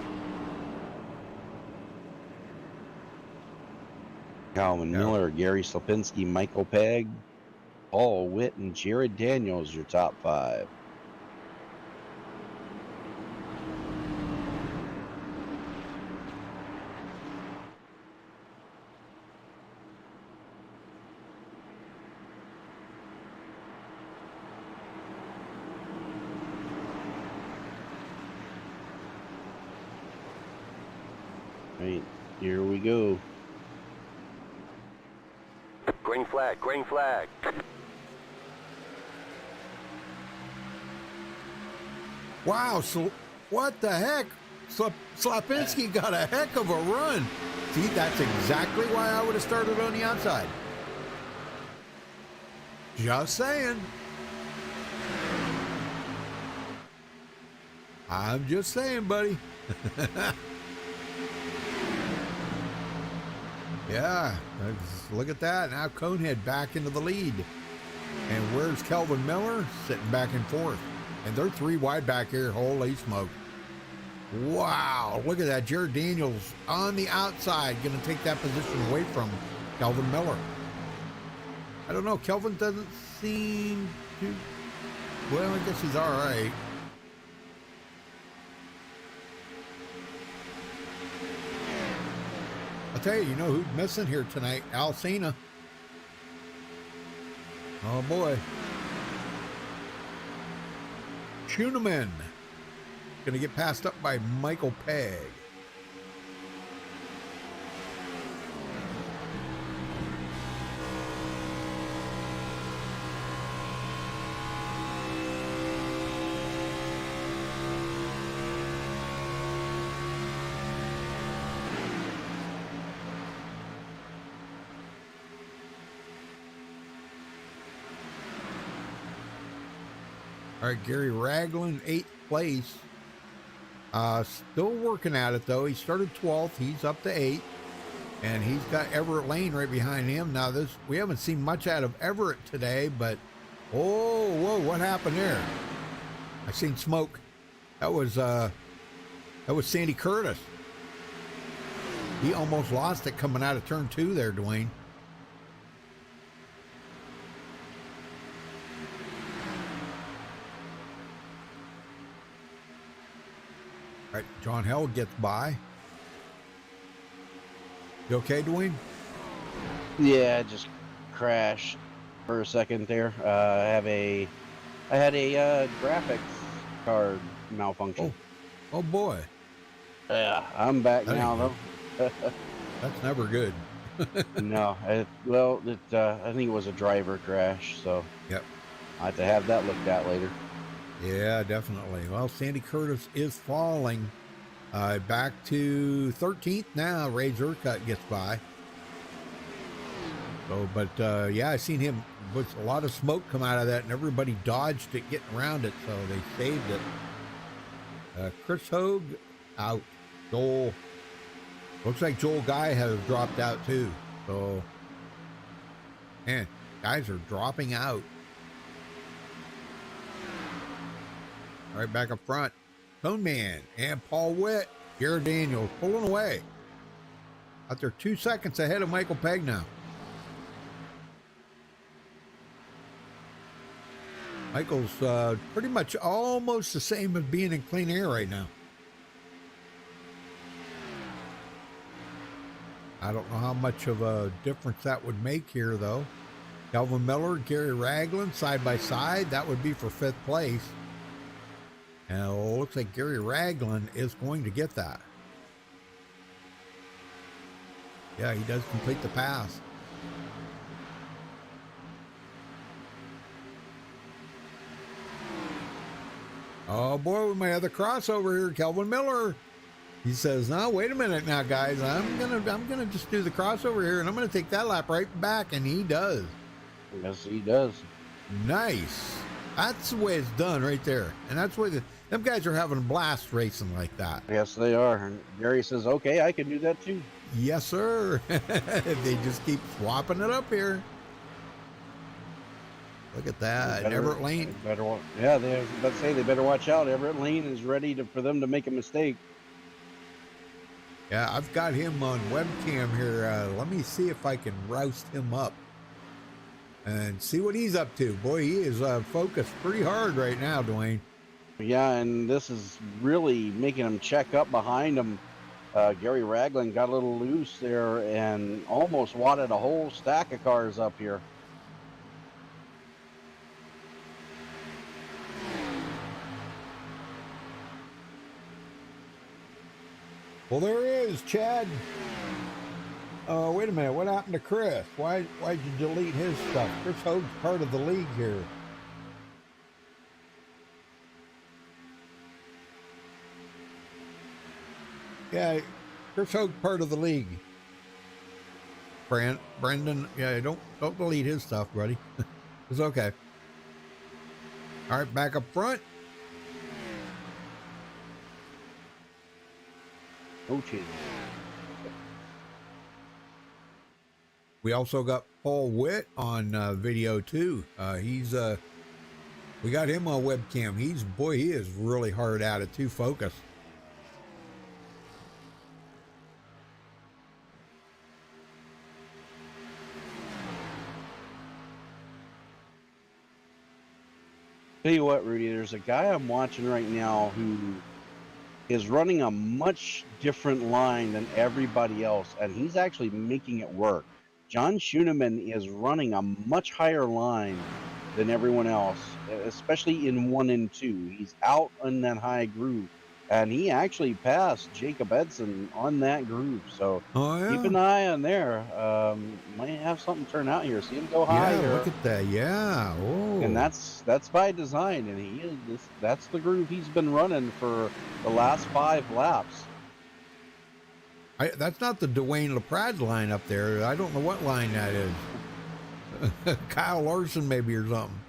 Calvin Miller, Gary Slapinski, Michael Pegg, Paul Witt, and Jared Daniels, your top 5. Right, here we go. Green flag, green flag. Wow, so what the heck? Slapinski got a heck of a run. See, that's exactly why I would have started on the outside. Just saying. I'm just saying, buddy. Yeah, look at that. Now Conehead back into the lead. And where's Kelvin Miller? Sitting back and forth. And they're 3 wide back here. Holy smoke. Wow, look at that. Jared Daniels on the outside. Going to take that position away from Kelvin Miller. I don't know. Kelvin doesn't seem to. Well, I guess he's all right. I'll tell you, you know who's missing here tonight? Alcina. Oh boy. Schuneman. Going to get passed up by Michael Pegg. All right, Gary Ragland, 8th place. Still working at it, though. He started 12th. He's up to 8th. And he's got Everett Lane right behind him. Now, we haven't seen much out of Everett today, but... Oh, whoa, what happened there? I seen smoke. That was Sandy Curtis. He almost lost it coming out of turn 2 there, Dwayne. All right, John Hell gets by. You okay, Dwayne? Yeah, just crashed for a second there. I had a graphics card malfunction. Oh boy. Yeah, I'm back now though. That's never good. No, I think it was a driver crash, so yep. I have to have that looked at later. Yeah, definitely. Well, Sandy Curtis is falling. Back to 13th now. Ray Zerkut gets by. So, but yeah, I seen him with a lot of smoke come out of that, and everybody dodged it getting around it, so they saved it. Chris Hogue out. Joel. Looks like Joel Guy has dropped out too. So, man, guys are dropping out. All right, back up front. Cone Man and Paul Witt. Jared Daniels pulling away. Out there 2 seconds ahead of Michael Pegg now. Michael's pretty much almost the same as being in clean air right now. I don't know how much of a difference that would make here, though. Kelvin Miller, Gary Ragland, side by side. That would be for 5th place. And it looks like Gary Ragland is going to get that. Yeah, he does complete the pass. Oh boy, we might have the crossover here. Kelvin Miller. He says, "No, wait a minute now, guys. I'm gonna just do the crossover here, and I'm gonna take that lap right back." And he does. Yes, he does. Nice. That's the way it's done right there. And that's the way them guys are having a blast racing like that. Yes, they are. And Gary says, okay, I can do that too. Yes, sir. They just keep swapping it up here. Look at that. Everett Lane. They better watch out. Everett Lane is ready for them to make a mistake. Yeah, I've got him on webcam here. Let me see if I can roust him up and see what he's up to. Boy, he is focused pretty hard right now, Dwayne. Yeah, and this is really making him check up behind him. Gary Ragland got a little loose there and almost wadded a whole stack of cars up here. Well, there he is, Chad. Wait a minute. What happened to Chris? Why'd you delete his stuff? Chris Hogue's part of the league here. Yeah, Chris Hogue part of the league. Brendan, yeah, don't delete his stuff, buddy. It's okay. All right, back up front. Okay. We also got Paul Witt on video too. We got him on webcam. He is really hard at it too. Focus. Tell you what, Rudy, there's a guy I'm watching right now who is running a much different line than everybody else, and he's actually making it work. John Schuneman is running a much higher line than everyone else, especially in 1 and 2. He's out on that high groove, and he actually passed Jacob Edson on that groove. So Oh keep yeah. an eye on there. Might have something turn out here. See him go high Yeah, here. look at that. Yeah. Oh. And that's by design, and he is that's the groove he's been running for the last 5 laps. That's not the Dwayne LaPrade line up there. I don't know what line that is. Kyle Larson maybe or something.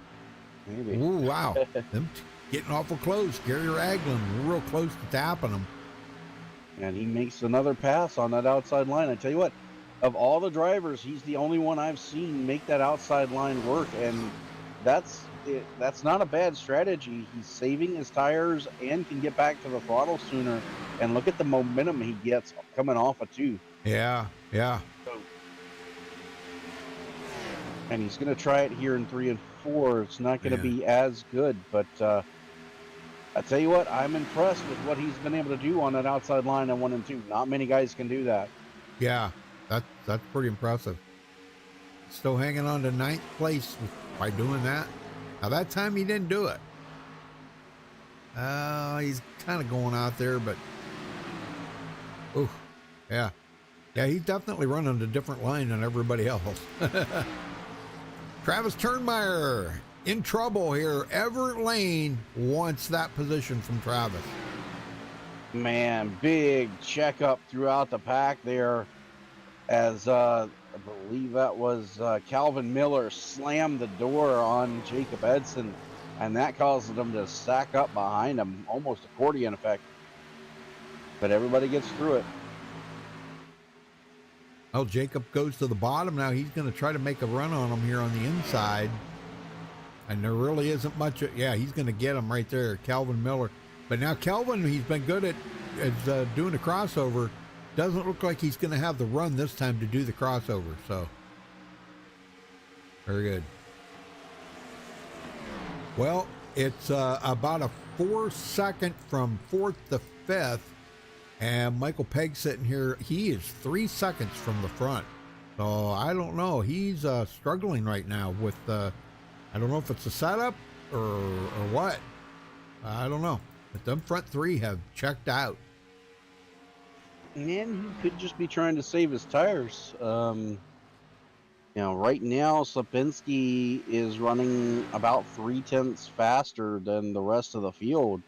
Maybe. Ooh, wow. Them getting awful close. Gary Ragland real close to tapping them. And he makes another pass on that outside line. I tell you what, of all the drivers, he's the only one I've seen make that outside line work, and that's not a bad strategy. He's saving his tires and can get back to the throttle sooner. And look at the momentum he gets coming off of 2. Yeah, yeah. And he's going to try it here in 3 and 4. It's not going to be as good, but I tell you what, I'm impressed with what he's been able to do on that outside line in 1 and 2. Not many guys can do that. Yeah, that's pretty impressive. Still hanging on to 9th place by doing that. Now that time he didn't do it. He's kind of going out there, but ooh, yeah, he's definitely running a different line than everybody else. Travis Turnmeyer in trouble here. Everett Lane wants that position from Travis. Man, big checkup throughout the pack there, as I believe that was Calvin Miller slammed the door on Jacob Edson, and that caused them to stack up behind him, almost accordion effect. But everybody gets through it. Oh, Jacob goes to the bottom now. He's going to try to make a run on him here on the inside. And there really isn't much. Yeah, he's going to get him right there, Calvin Miller. But now Calvin, he's been good at doing the crossover. Doesn't look like he's going to have the run this time to do the crossover. So, very good. Well, it's about a 4-second from 4th to 5th. And Michael Pegg sitting here, he is 3 seconds from the front. So I don't know. He's struggling right now with, I don't know if it's a setup or what. I don't know. But them front 3 have checked out. And he could just be trying to save his tires. Right now, Sapinski is running about 0.3 faster than the rest of the field.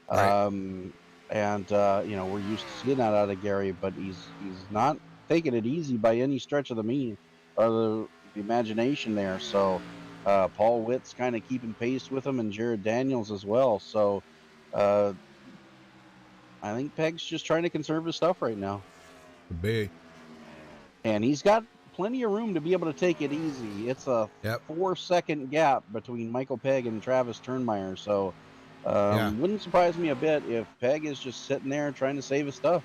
Right. We're used to seeing that out of Gary, but he's not taking it easy by any stretch of the imagination there. So Paul Witt's kind of keeping pace with him, and Jared Daniels as well. So I think Pegg's just trying to conserve his stuff right now. Could be. And he's got plenty of room to be able to take it easy. It's a 4-second gap between Michael Pegg and Travis Turnmeyer. So wouldn't surprise me a bit if Pegg is just sitting there trying to save his stuff.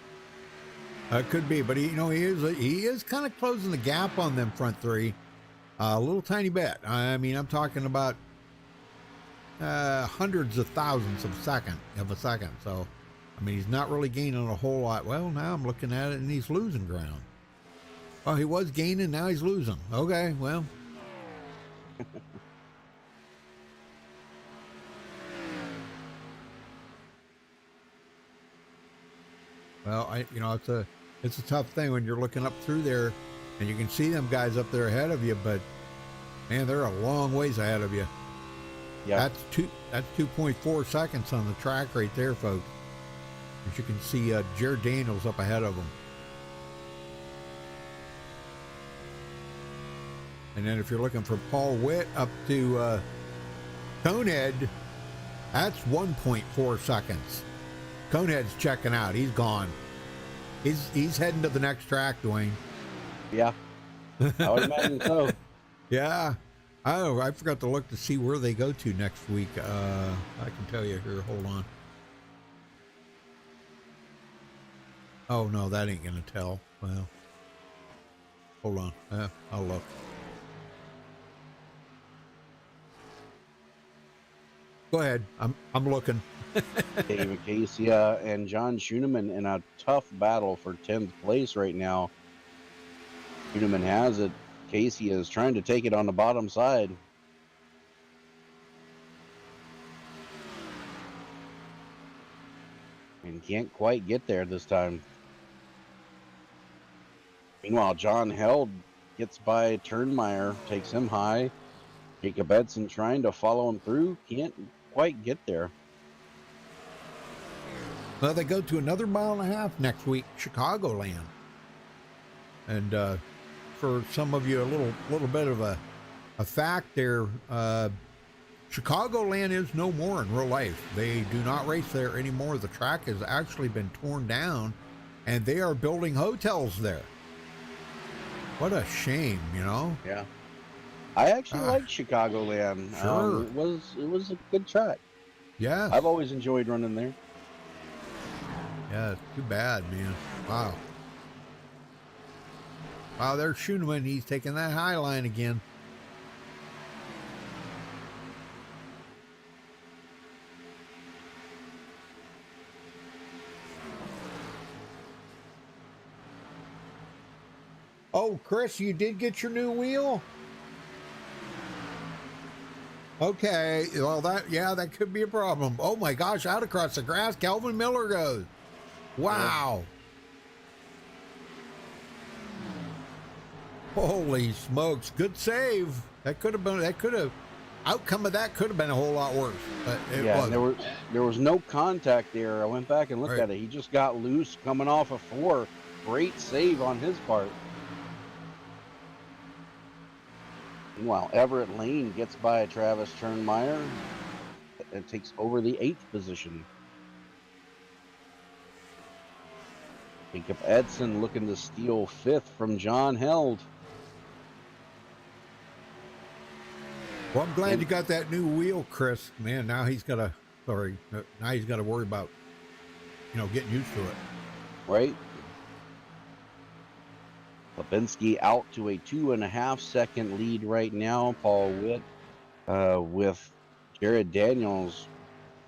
Could be, but he is kind of closing the gap on them front 3, a little tiny bit. I mean, I'm talking about hundreds of thousands of a second. So, I mean, he's not really gaining a whole lot. Well, now I'm looking at it, and he's losing ground. Oh, he was gaining, now he's losing. Okay, well. Well, it's a tough thing when you're looking up through there, and you can see them guys up there ahead of you, but man, they're a long ways ahead of you. Yeah, that's 2.4 seconds on the track right there, folks. As you can see, Jared Daniels up ahead of them. And then if you're looking for Paul Witt up to Conehead, that's 1.4 seconds. Conehead's checking out. He's gone. He's heading to the next track, Dwayne. Yeah, I would imagine so. Yeah. Oh, I forgot to look to see where they go to next week. I can tell you here. Hold on. Oh, no, that ain't going to tell. Well, hold on. I'll look. Go ahead. I'm looking. David Casey and John Schooneman in a tough battle for 10th place right now. Schooneman has it. Casey is trying to take it on the bottom side. And can't quite get there this time. Meanwhile, John Held gets by Turnmeyer, takes him high. Jacob Edson trying to follow him through, can't quite get there. Well, they go to another 1.5 miles next week, Chicagoland. And for some of you, a little bit of a fact there, Chicagoland is no more in real life. They do not race there anymore. The track has actually been torn down, and they are building hotels there. What a shame, you know? Yeah. I actually like Chicagoland. Sure. It was a good track. Yeah. I've always enjoyed running there. Yeah, it's too bad, man. Wow. Wow, there's Schooneman. He's taking that high line again. Oh, Chris, you did get your new wheel? Okay, well, that could be a problem. Oh my gosh, out across the grass, Calvin Miller goes. Wow. Holy smokes, good save. Outcome of that could have been a whole lot worse. But it wasn't. There was no contact there. I went back and looked at it. He just got loose coming off of 4. Great save on his part. Meanwhile, Everett Lane gets by Travis Turnmeyer and takes over the 8th position. Jacob Edson looking to steal 5th from John Held. Well, I'm glad you got that new wheel, Chris. Man, now he's got to worry about, getting used to it. Right? Lipinski out to a 2.5 second lead right now. Paul Witt with Jared Daniels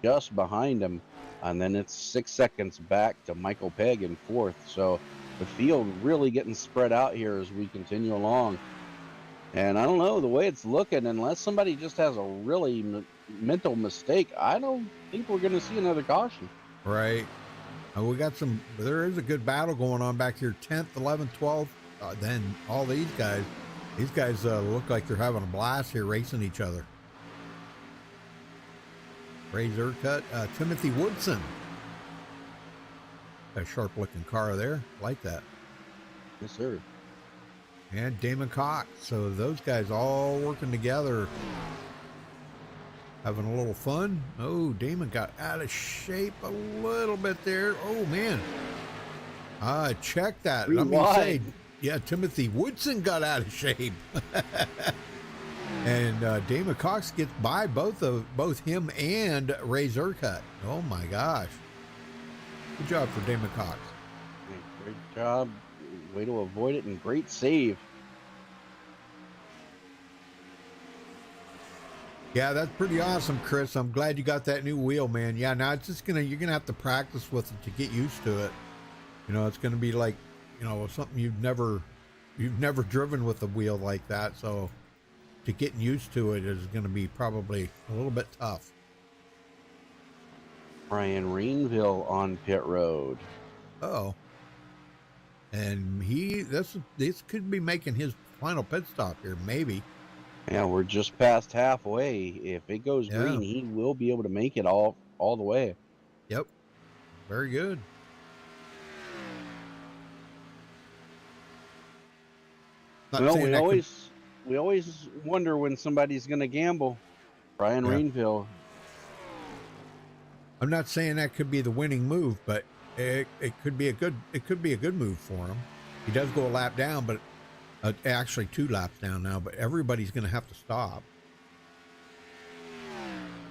just behind him. And then it's 6 seconds back to Michael Pegg in 4th. So the field really getting spread out here as we continue along. And I don't know, the way it's looking, unless somebody just has a really mental mistake, I don't think we're going to see another caution. Right. There is a good battle going on back here. 10th, 11th, 12th. Then all these guys look like they're having a blast here racing each other. Ray Zercut, Timothy Woodson. A sharp looking car there. Like that. Yes, sir. And Damon Cox. So those guys all working together. Having a little fun. Oh, Damon got out of shape a little bit there. Oh, man. Check that. Let me say, yeah, Timothy Woodson got out of shape. And Damon Cox gets by both him and Ray Zercut. Oh, my gosh. Good job for Damon Cox. Great job. Way to avoid it, and great save. Yeah, that's pretty awesome, Chris. I'm glad you got that new wheel, man. Yeah, now it's just you're gonna have to practice with it to get used to it. It's gonna be like, something you've never driven with a wheel like that. So to getting used to it is gonna be probably a little bit tough. Brian Rainville on pit road. Oh. And this could be making his final pit stop here, maybe. Yeah, we're just past halfway. If it goes green, he will be able to make it all the way. Yep. Very good. We always wonder when somebody's going to gamble. Brian Rainville. I'm not saying that could be the winning move, but it could be a good move for him. He does go a lap down, but actually 2 laps down now, but everybody's going to have to stop.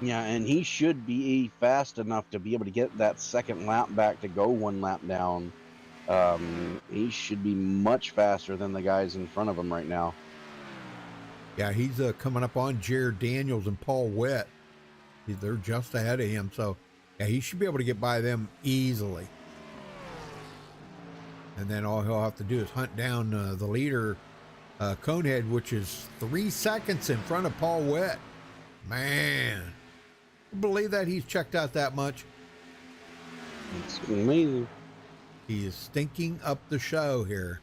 Yeah, and he should be fast enough to be able to get that second lap back to go 1 lap down. He should be much faster than the guys in front of him right now. Yeah, he's coming up on Jared Daniels and Paul Witt. They're just ahead of him, so yeah, he should be able to get by them easily. And then all he'll have to do is hunt down the leader, Conehead, which is 3 seconds in front of Paul Witt. Man, I believe that he's checked out that much. It's amazing. He is stinking up the show here.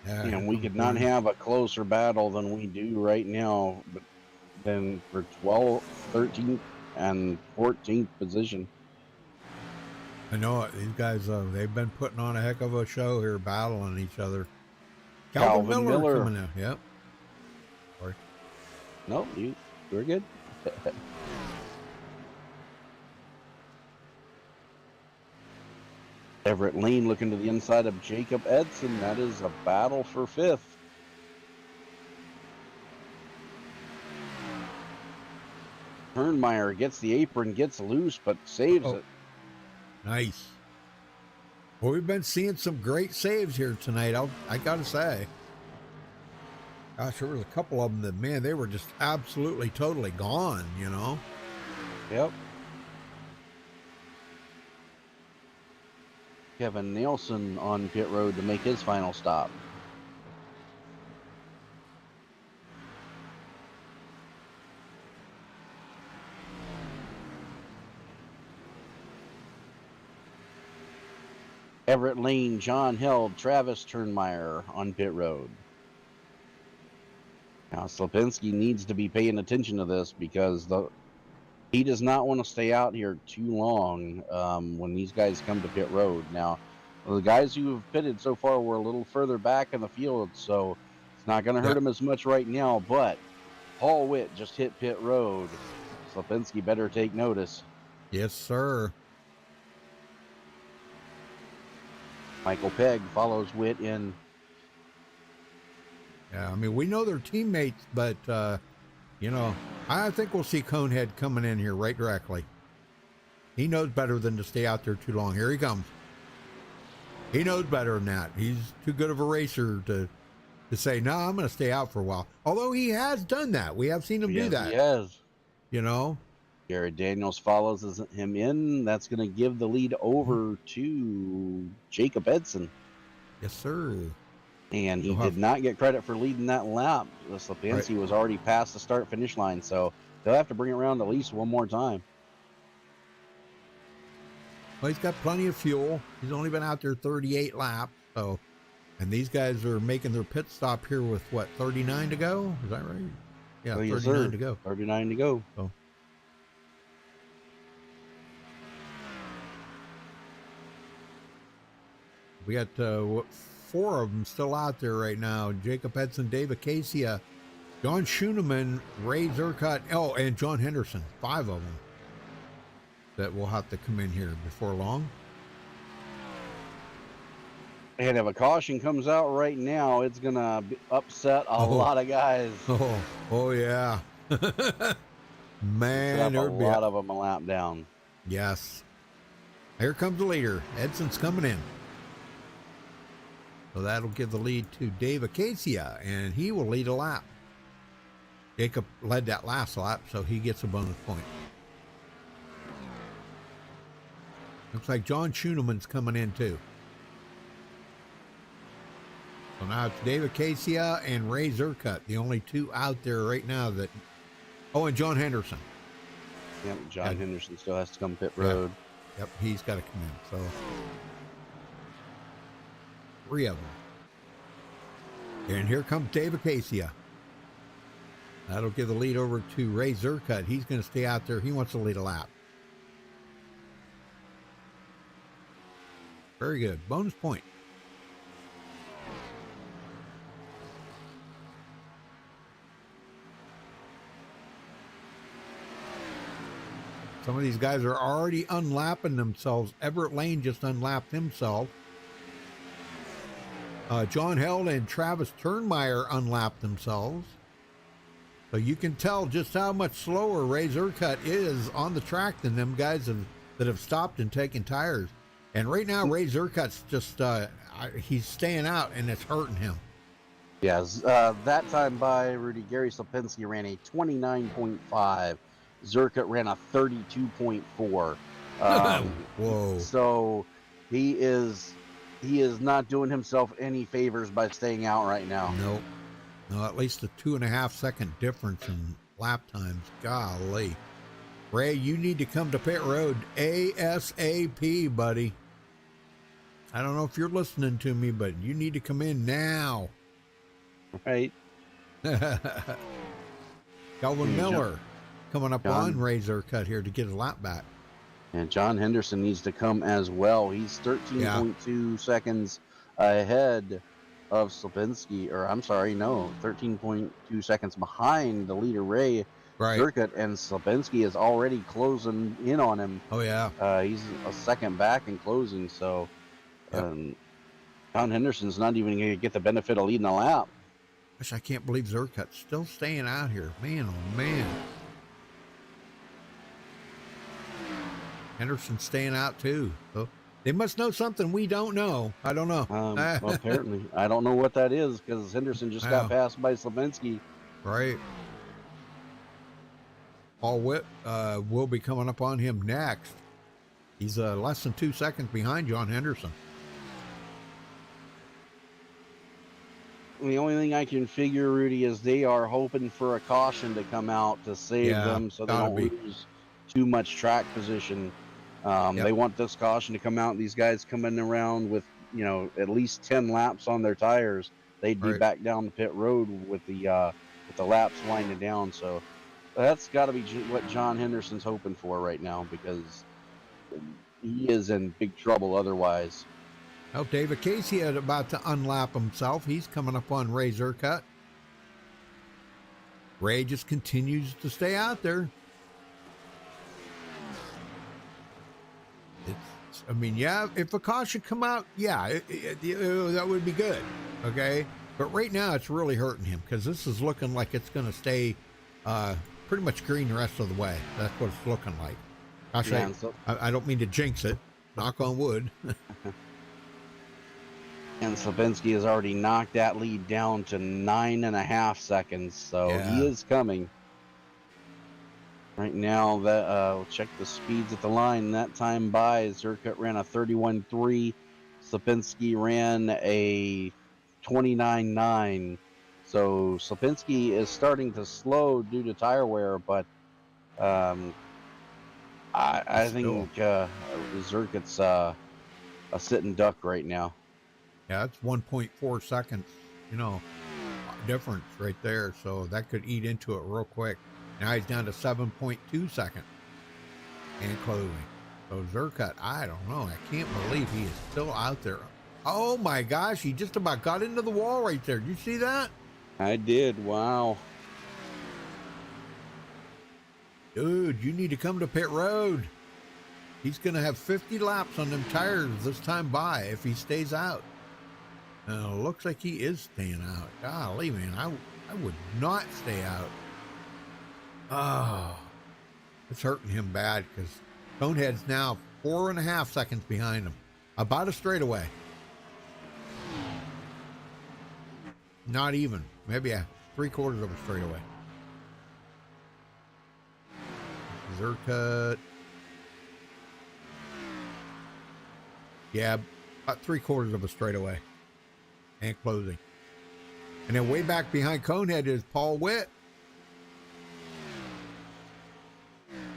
And we could not have a closer battle than we do right now, but then for 12th, 13th, and 14th position. I know it. These guys, they've been putting on a heck of a show here, battling each other. Calvin Miller coming in. Yep. Sorry. No, you're good. Everett Lane looking to the inside of Jacob Edson. That is a battle for 5th. Turnmeyer gets the apron, gets loose, but saves it. Nice. Well, we've been seeing some great saves here tonight, I gotta say. Gosh, there was a couple of them that, man, they were just absolutely, totally gone, you know? Yep. Kevin Nelson on pit road to make his final stop. Everett Lane, John Held, Travis Turnmeyer on pit road. Now Slepinski needs to be paying attention to this because he does not want to stay out here too long when these guys come to pit road. Now, the guys who have pitted so far were a little further back in the field, so it's not going to hurt him as much right now, but Paul Witt just hit pit road. Slepinski better take notice. Yes, sir. Michael Pegg follows Witt in. Yeah, I mean, we know they're teammates, but, you know, I think we'll see Conehead coming in here right directly. He knows better than to stay out there too long. Here he comes. He knows better than that. He's too good of a racer to say, no, I'm going to stay out for a while. Although he has done that. We have seen him do that. He has. You know? Jared Daniels follows him in. That's going to give the lead over to Jacob Edson. Yes, sir. And he did not get credit for leading that lap. Slepinski was already past the start-finish line, so they'll have to bring it around at least one more time. Well, he's got plenty of fuel. He's only been out there 38 laps, so, and these guys are making their pit stop here with, what, 39 to go? Is that right? Yeah, 39 to go. 39 to go. So. We got, 4 of them still out there right now. Jacob Edson, Dave Acacia, John Schooneman, Ray Zerkut, and John Henderson. 5 of them that will have to come in here before long. And if a caution comes out right now, it's going to upset a lot of guys. Oh yeah. Man, there'll be a lot of them a lap down. Yes. Here comes the leader. Edson's coming in. So that'll give the lead to Dave Acacia, and he will lead a lap. Jacob led that last lap, so he gets a bonus point. Looks like John Schooneman's coming in too. So now it's Dave Acacia and Ray Zerkut, the only 2 out there right now that... Oh, and John Henderson. Yep, John Henderson still has to come pit road. Yep, he's got to come in, so... 3 of them. And here comes Dave Acacia. That'll give the lead over to Ray Zerkut. He's going to stay out there. He wants to lead a lap. Very good. Bonus point. Some of these guys are already unlapping themselves. Everett Lane just unlapped himself. John Held and Travis Turnmeyer unlapped themselves. So you can tell just how much slower Ray Zerkut is on the track than them guys that have stopped and taken tires. And right now, Ray Zerkut's just, he's staying out and it's hurting him. Yes, that time by Rudy, Gary Slipinski ran a 29.5. Zerkut ran a 32.4. Whoa. So he is not doing himself any favors by staying out right now. Nope. No, at least a 2.5 second difference in lap times. Golly. Ray, you need to come to pit road ASAP, buddy. I don't know if you're listening to me, but you need to come in now. Right. Calvin Miller John, coming up on Razor Cut here to get a lap back. And John Henderson needs to come as well. He's 13.2 seconds ahead of Slipinski, or I'm sorry, no, 13.2 seconds behind the leader, Ray Zerkut, and Slipinski is already closing in on him. Oh, yeah. He's a second back in closing, so John Henderson's not even going to get the benefit of leading a lap. Gosh, I can't believe Zerkut's still staying out here. Man, oh, man. Henderson's staying out, too. So they must know something we don't know. I don't know. Well, apparently. I don't know what that is, because Henderson just got passed by Slipinski. Right. Paul Witt will be coming up on him next. He's less than 2 seconds behind John Henderson. The only thing I can figure, Rudy, is they are hoping for a caution to come out to save them so they don't lose too much track position. They want this caution to come out. These guys coming around with, at least 10 laps on their tires. They'd be back down the pit road with the laps winding down. So that's got to be what John Henderson's hoping for right now, because he is in big trouble otherwise. Oh, David Casey is about to unlap himself. He's coming up on Ray Zerkut. Ray just continues to stay out there. If a car should come out, that would be good, okay? But right now, it's really hurting him, because this is looking like it's going to stay pretty much green the rest of the way. That's what it's looking like. Gosh, I don't mean to jinx it. Knock on wood. And Slipinski has already knocked that lead down to 9.5 seconds, so he is coming. Right now, we'll check the speeds at the line. That time by, Zerkut ran a 31.3. Slipinski ran a 29.9. So Slipinski is starting to slow due to tire wear, but I think Zerkut's a sitting duck right now. Yeah, that's 1.4 seconds, difference right there. So that could eat into it real quick. Now he's down to 7.2 seconds and closing. So Zerkut, I don't know. I can't believe he is still out there. Oh my gosh, he just about got into the wall right there. Did you see that? I did. Wow. Dude, you need to come to pit road. He's going to have 50 laps on them tires this time by if he stays out. Looks like he is staying out. Golly, man, I would not stay out. Oh, it's hurting him bad, because Conehead's now 4.5 seconds behind him. About a straightaway. Not even. Maybe a 3/4 of a straightaway. Zerkut. Yeah, about 3/4 of a straightaway. And closing. And then way back behind Conehead is Paul Witt.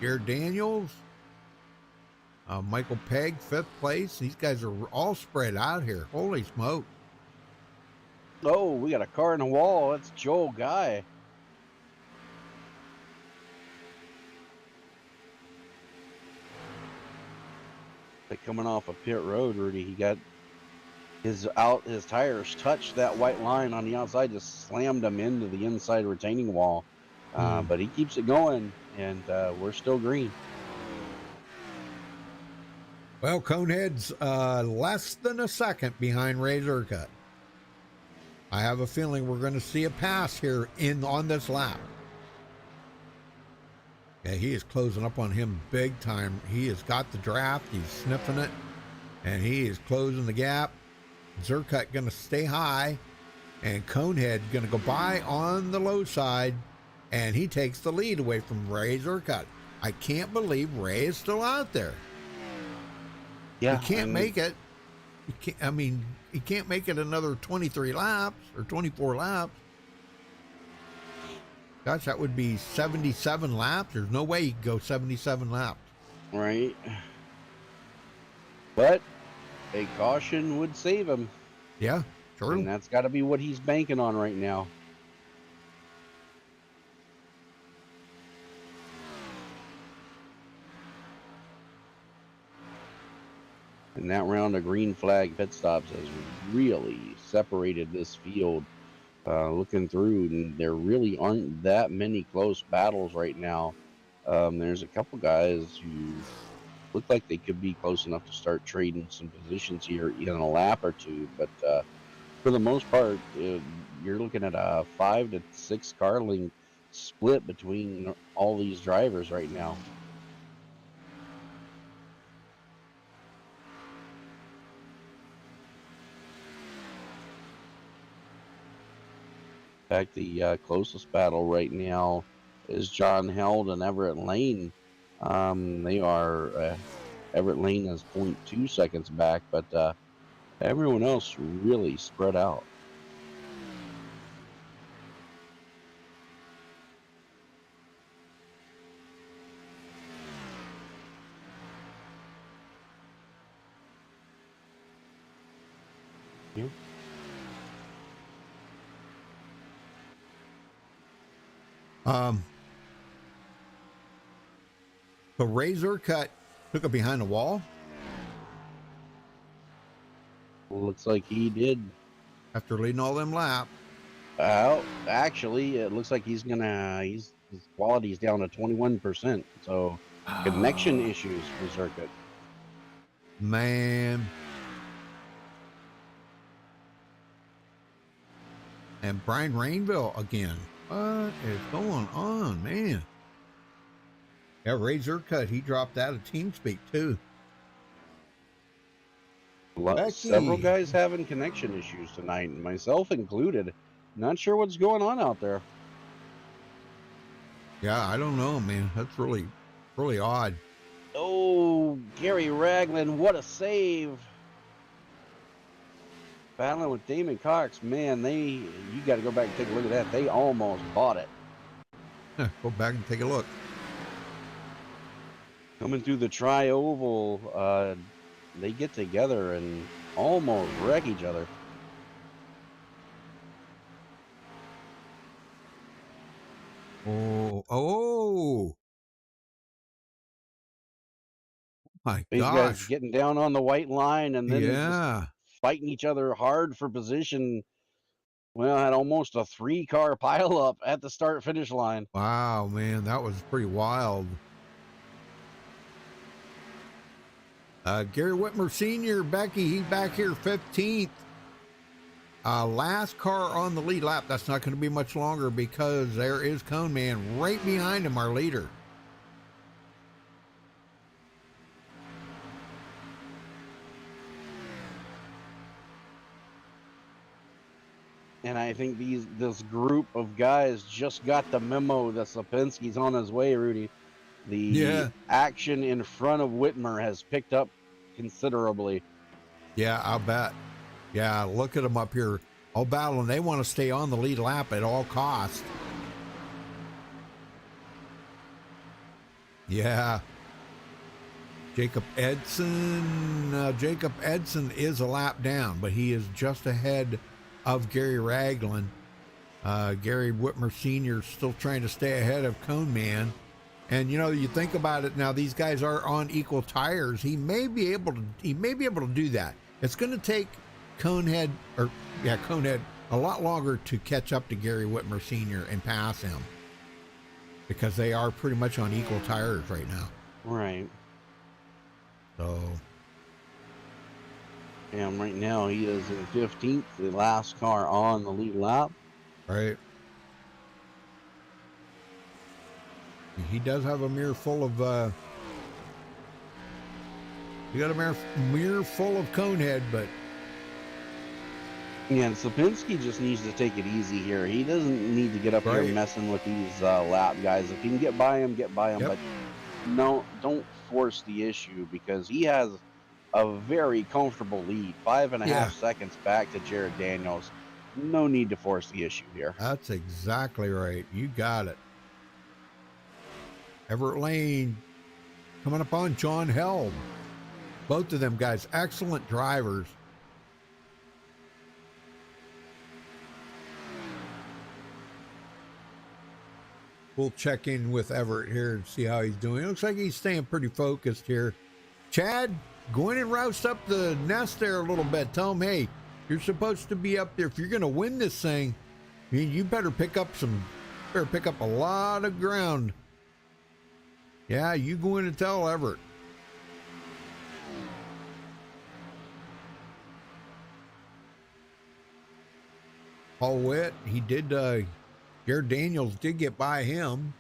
Jared Daniels. Michael Pegg, 5th place. These guys are all spread out here. Holy smoke. Oh, we got a car in the wall. That's Joel Guy. Coming off a pit road, Rudy, he got his tires touched that white line on the outside, just slammed him into the inside retaining wall. But he keeps it going, and we're still green. Well, Conehead's less than a second behind Ray Zerkut. I have a feeling we're going to see a pass here on this lap. Yeah, he is closing up on him big time. He has got the draft. He's sniffing it, and he is closing the gap. Zerkut going to stay high. And Conehead going to go by on the low side, and he takes the lead away from Razor Cut. I can't believe Ray is still out there. Yeah, he can't make it. He can't make it another 23 laps or 24 laps. Gosh, that would be 77 laps. There's no way he could go 77 laps. Right. But a caution would save him. Yeah, true. And that's got to be what he's banking on right now. And that round of green flag pit stops has really separated this field. Looking through, and there really aren't that many close battles right now. There's a couple guys who look like they could be close enough to start trading some positions here in a lap or two, but for the most part, you're looking at a 5 to 6 car length split between all these drivers right now. In fact, the closest battle right now is John Held and Everett Lane. They are Everett Lane is 0.2 seconds back, but everyone else really spread out. Yeah. The Razor Cut took it behind the wall. Looks like he did. After leading all them laps. Well, actually, it looks like his quality's down to 21%. So connection issues for Circuit. Man. And Brian Rainville again. What is going on, man? Yeah, Razor Cut, he dropped out of TeamSpeak too. Several guys having connection issues tonight, myself included. Not sure what's going on out there. Yeah, I don't know, man. That's really odd. Oh, Gary Ragland, what a save. Battling with Damon Cox, man, you got to go back and take a look at that. They almost bought it. Go back and take a look. Coming through the tri-oval, they get together and almost wreck each other. Oh. My These gosh. guys getting down on the white line and then yeah. just fighting each other hard for position. Well, had almost a 3-car pileup at the start-finish line. Wow, man, that was pretty wild. Gary Whitmer Sr., Becky, he's back here 15th. Last car on the lead lap. That's not going to be much longer because there is Cone Man right behind him, our leader. And I think this group of guys just got the memo that Sapinski's on his way, Rudy. The action in front of Whitmer has picked up considerably. Yeah, I'll bet. Yeah, look at them up here all battling. They want to stay on the lead lap at all costs. Yeah. Jacob Edson. Jacob Edson is a lap down, but he is just ahead of Gary Ragland. Gary Whitmer Sr. still trying to stay ahead of Cone Man. And you think about it now, these guys are on equal tires. He may be able to do that. It's going to take Conehead a lot longer to catch up to Gary Whitmer Sr. and pass him, because they are pretty much on equal tires right now. Right. So. And right now he is in 15th, the last car on the lead lap. Right. He does have a mirror full of he got a mirror full of Conehead, but Yeah, and Sapinski just needs to take it easy here. He doesn't need to get up here messing with these lap guys. If he can get by him, get by him. But no, don't force the issue because he has a very comfortable lead, 5.5 seconds back to Jared Daniels. No need to force the issue here. That's exactly right. You got it. Everett Lane coming up on John Helm. Both of them guys, excellent drivers. We'll check in with Everett here and see how he's doing. It looks like he's staying pretty focused here. Chad, go in and roust up the nest there a little bit. Tell him, hey, you're supposed to be up there. If you're going to win this thing, you better pick up a lot of ground. Yeah, you go in and tell Everett. Paul Witt, he did, Jared Daniels did get by him.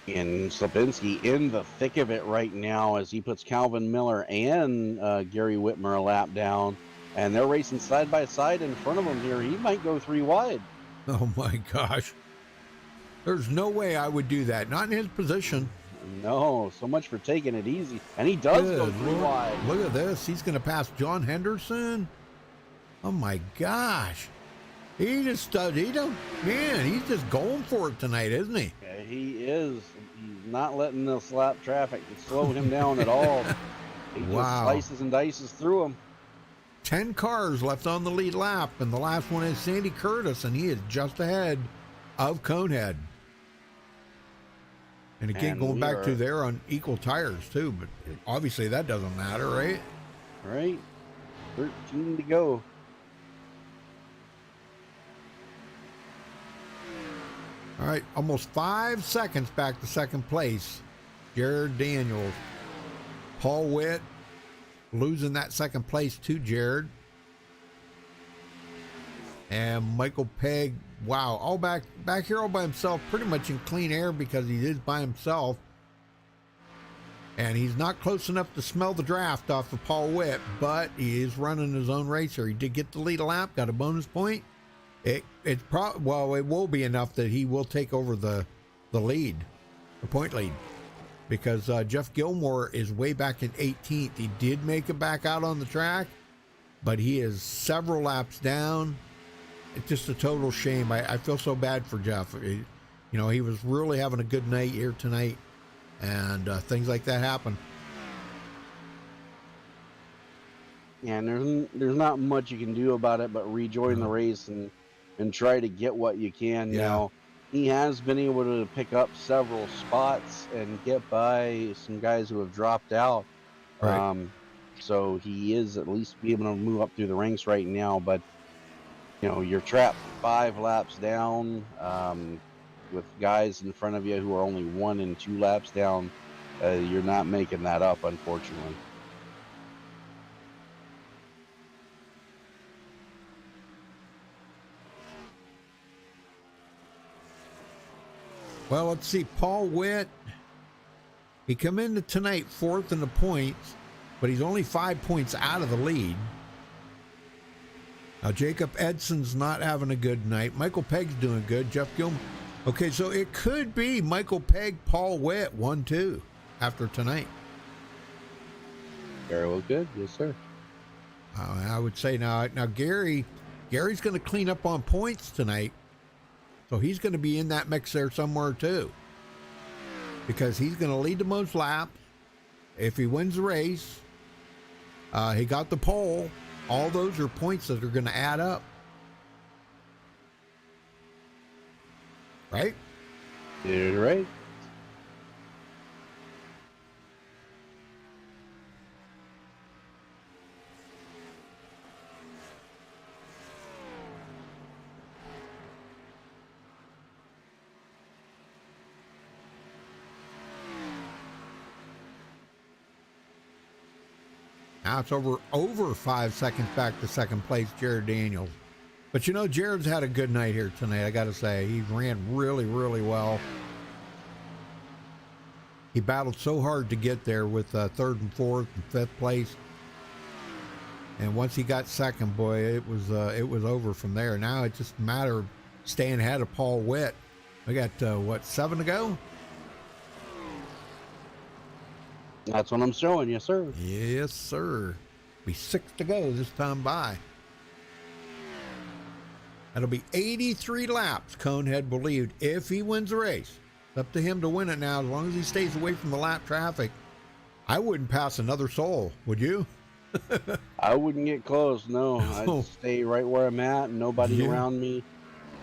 And Slapinski in the thick of it right now as he puts Calvin Miller and Gary Whitmer a lap down. And they're racing side by side in front of him here. He might go 3 wide. Oh, my gosh. There's no way I would do that. Not in his position. No, so much for taking it easy. And he does go 3 wide. Look at this. He's going to pass John Henderson. Oh, my gosh. He just does. He's just going for it tonight, isn't he? Yeah, he is. He's not letting this lap traffic slow him down at all. He just slices and dices through them. 10 cars left on the lead lap, and the last one is Sandy Curtis, and he is just ahead of Conehead. And again, going back to there on equal tires, too, but obviously that doesn't matter, right? Right. 13 to go. All right, almost 5 seconds back to second place. Jared Daniels. Paul Witt losing that second place to Jared. And Michael Pegg, wow, all back here all by himself, pretty much in clean air because he is by himself. And he's not close enough to smell the draft off of Paul Witt, but he is running his own racer. He did get the lead lap, got a bonus point. It will be enough that he will take over the lead, the point lead, because Jeff Gilmore is way back in 18th. He did make it back out on the track, but he is several laps down. It's just a total shame. I feel so bad for Jeff. He was really having a good night here tonight, and things like that happen. Yeah, and there's not much you can do about it but rejoin the race and try to get what you can. Now, he has been able to pick up several spots and get by some guys who have dropped out. Right. So he is at least be able to move up through the ranks right now. But, you're trapped 5 laps down with guys in front of you who are only 1 and 2 laps down. You're not making that up, unfortunately. Well, let's see. Paul Witt, he come into tonight 4th in the points, but he's only 5 points out of the lead. Now, Jacob Edson's not having a good night. Michael Pegg's doing good. Jeff Gilmore. Okay, so it could be Michael Pegg, Paul Witt, 1-2 after tonight. Very well good. Yes, sir. I would say now Gary's going to clean up on points tonight. So he's going to be in that mix there somewhere too, because he's going to lead the most laps. If he wins the race, he got the pole. All those are points that are going to add up. Right? You're right. Now it's over 5 seconds back to second place, Jared Daniels. But Jared's had a good night here tonight, I got to say. He ran really, really well. He battled so hard to get there with 3rd and 4th and 5th place. And once he got second, boy, it was over from there. Now it's just a matter of staying ahead of Paul Witt. We got, what, 7 to go? That's what I'm showing, yes, sir. Yes, sir. Be 6 to go this time by. That'll be 83 laps, Conehead believed, if he wins the race. It's up to him to win it now. As long as he stays away from the lap traffic, I wouldn't pass another soul, would you? I wouldn't get close, no. I'd stay right where I'm at, nobody around me.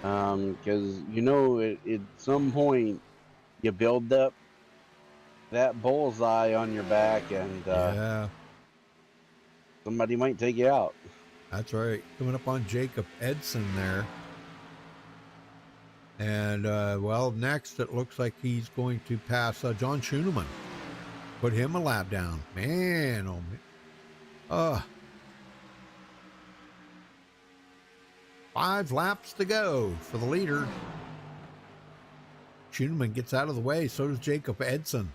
Because, you know, at some point, you build up that bullseye on your back, and yeah, somebody might take you out. That's right. Coming up on Jacob Edson there. And, well, next it looks like he's going to pass John Schoeneman. Put him a lap down. Man, oh, man. 5 laps to go for the leader. Schoeneman gets out of the way. So does Jacob Edson.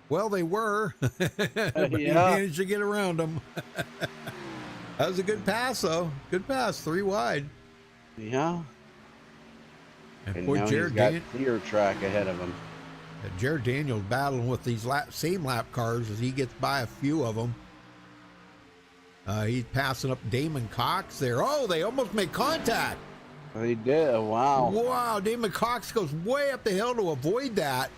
Well, they were. But he managed to get around them. That was a good pass, though. Good pass, 3 wide. Yeah. And boy, Jared got clear track ahead of him. Jared Daniels battling with these same lap cars as he gets by a few of them. He's passing up Damon Cox there. Oh, they almost made contact. They did. Wow. Wow, Damon Cox goes way up the hill to avoid that.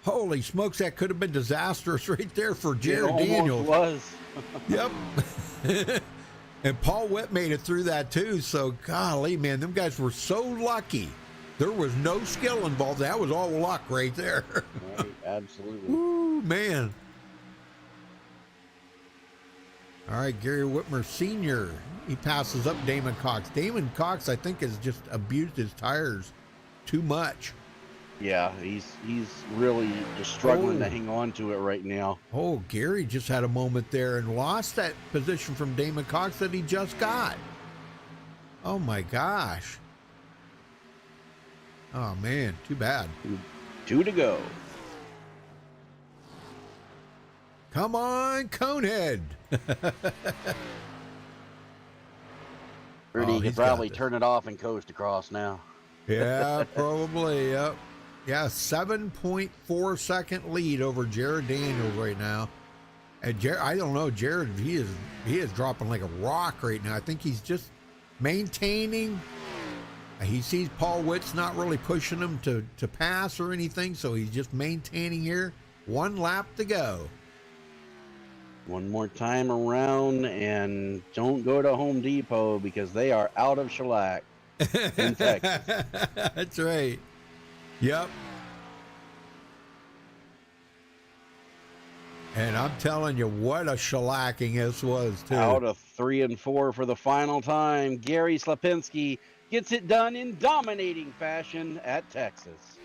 Holy smokes, that could have been disastrous right there for Jared Daniels. It was. Yep. And Paul Witt made it through that too. So, golly, man, them guys were so lucky. There was no skill involved. That was all luck right there. Right, absolutely. Woo, man. All right, Gary Whitmer Sr., he passes up Damon Cox. Damon Cox, I think, has just abused his tires too much. Yeah, he's really just struggling to hang on to it right now. Oh, Gary just had a moment there and lost that position from Damon Cox that he just got. Oh, my gosh. Oh, man, too bad. 2 to go. Come on, Conehead. He could probably turn it off and coast across now. Yeah, probably, yep. Yeah, 7.4 second lead over Jared Daniels right now. And Jared, I don't know, Jared, he is dropping like a rock right now. I think he's just maintaining. He sees Paul Witt's not really pushing him to pass or anything, so he's just maintaining here. 1 lap to go. One more time around, and don't go to Home Depot because they are out of shellac in Texas. That's right. Yep. And I'm telling you, what a shellacking this was, too. Out of 3 and 4 for the final time. Gary Slapinski gets it done in dominating fashion at Texas.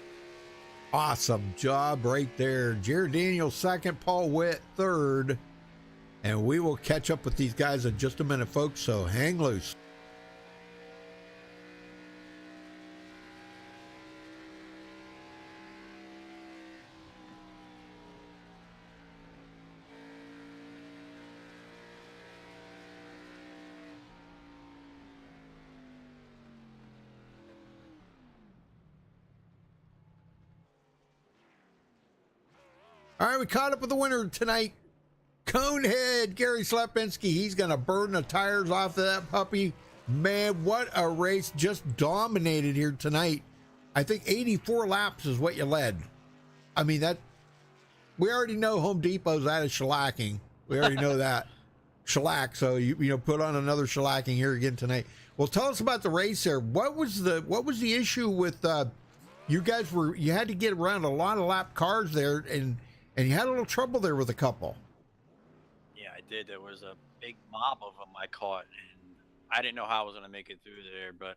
Awesome job right there. Jared Daniels second, Paul Witt third. And we will catch up with these guys in just a minute, folks, so hang loose. All right, we caught up with the winner tonight. Conehead, Gary Slapinski. He's going to burn the tires off of that puppy. Man, what a race. Just dominated here tonight. I think 84 laps is what you led. I mean, we already know Home Depot's out of shellacking. We already know that. Shellac. So, you know, put on another shellacking here again tonight. Well, tell us about the race there. What was the issue with you guys you had to get around a lot of lap cars there, and you had a little trouble there with a couple. Yeah, I did. There was a big mob of them I caught, and I didn't know how I was going to make it through there, but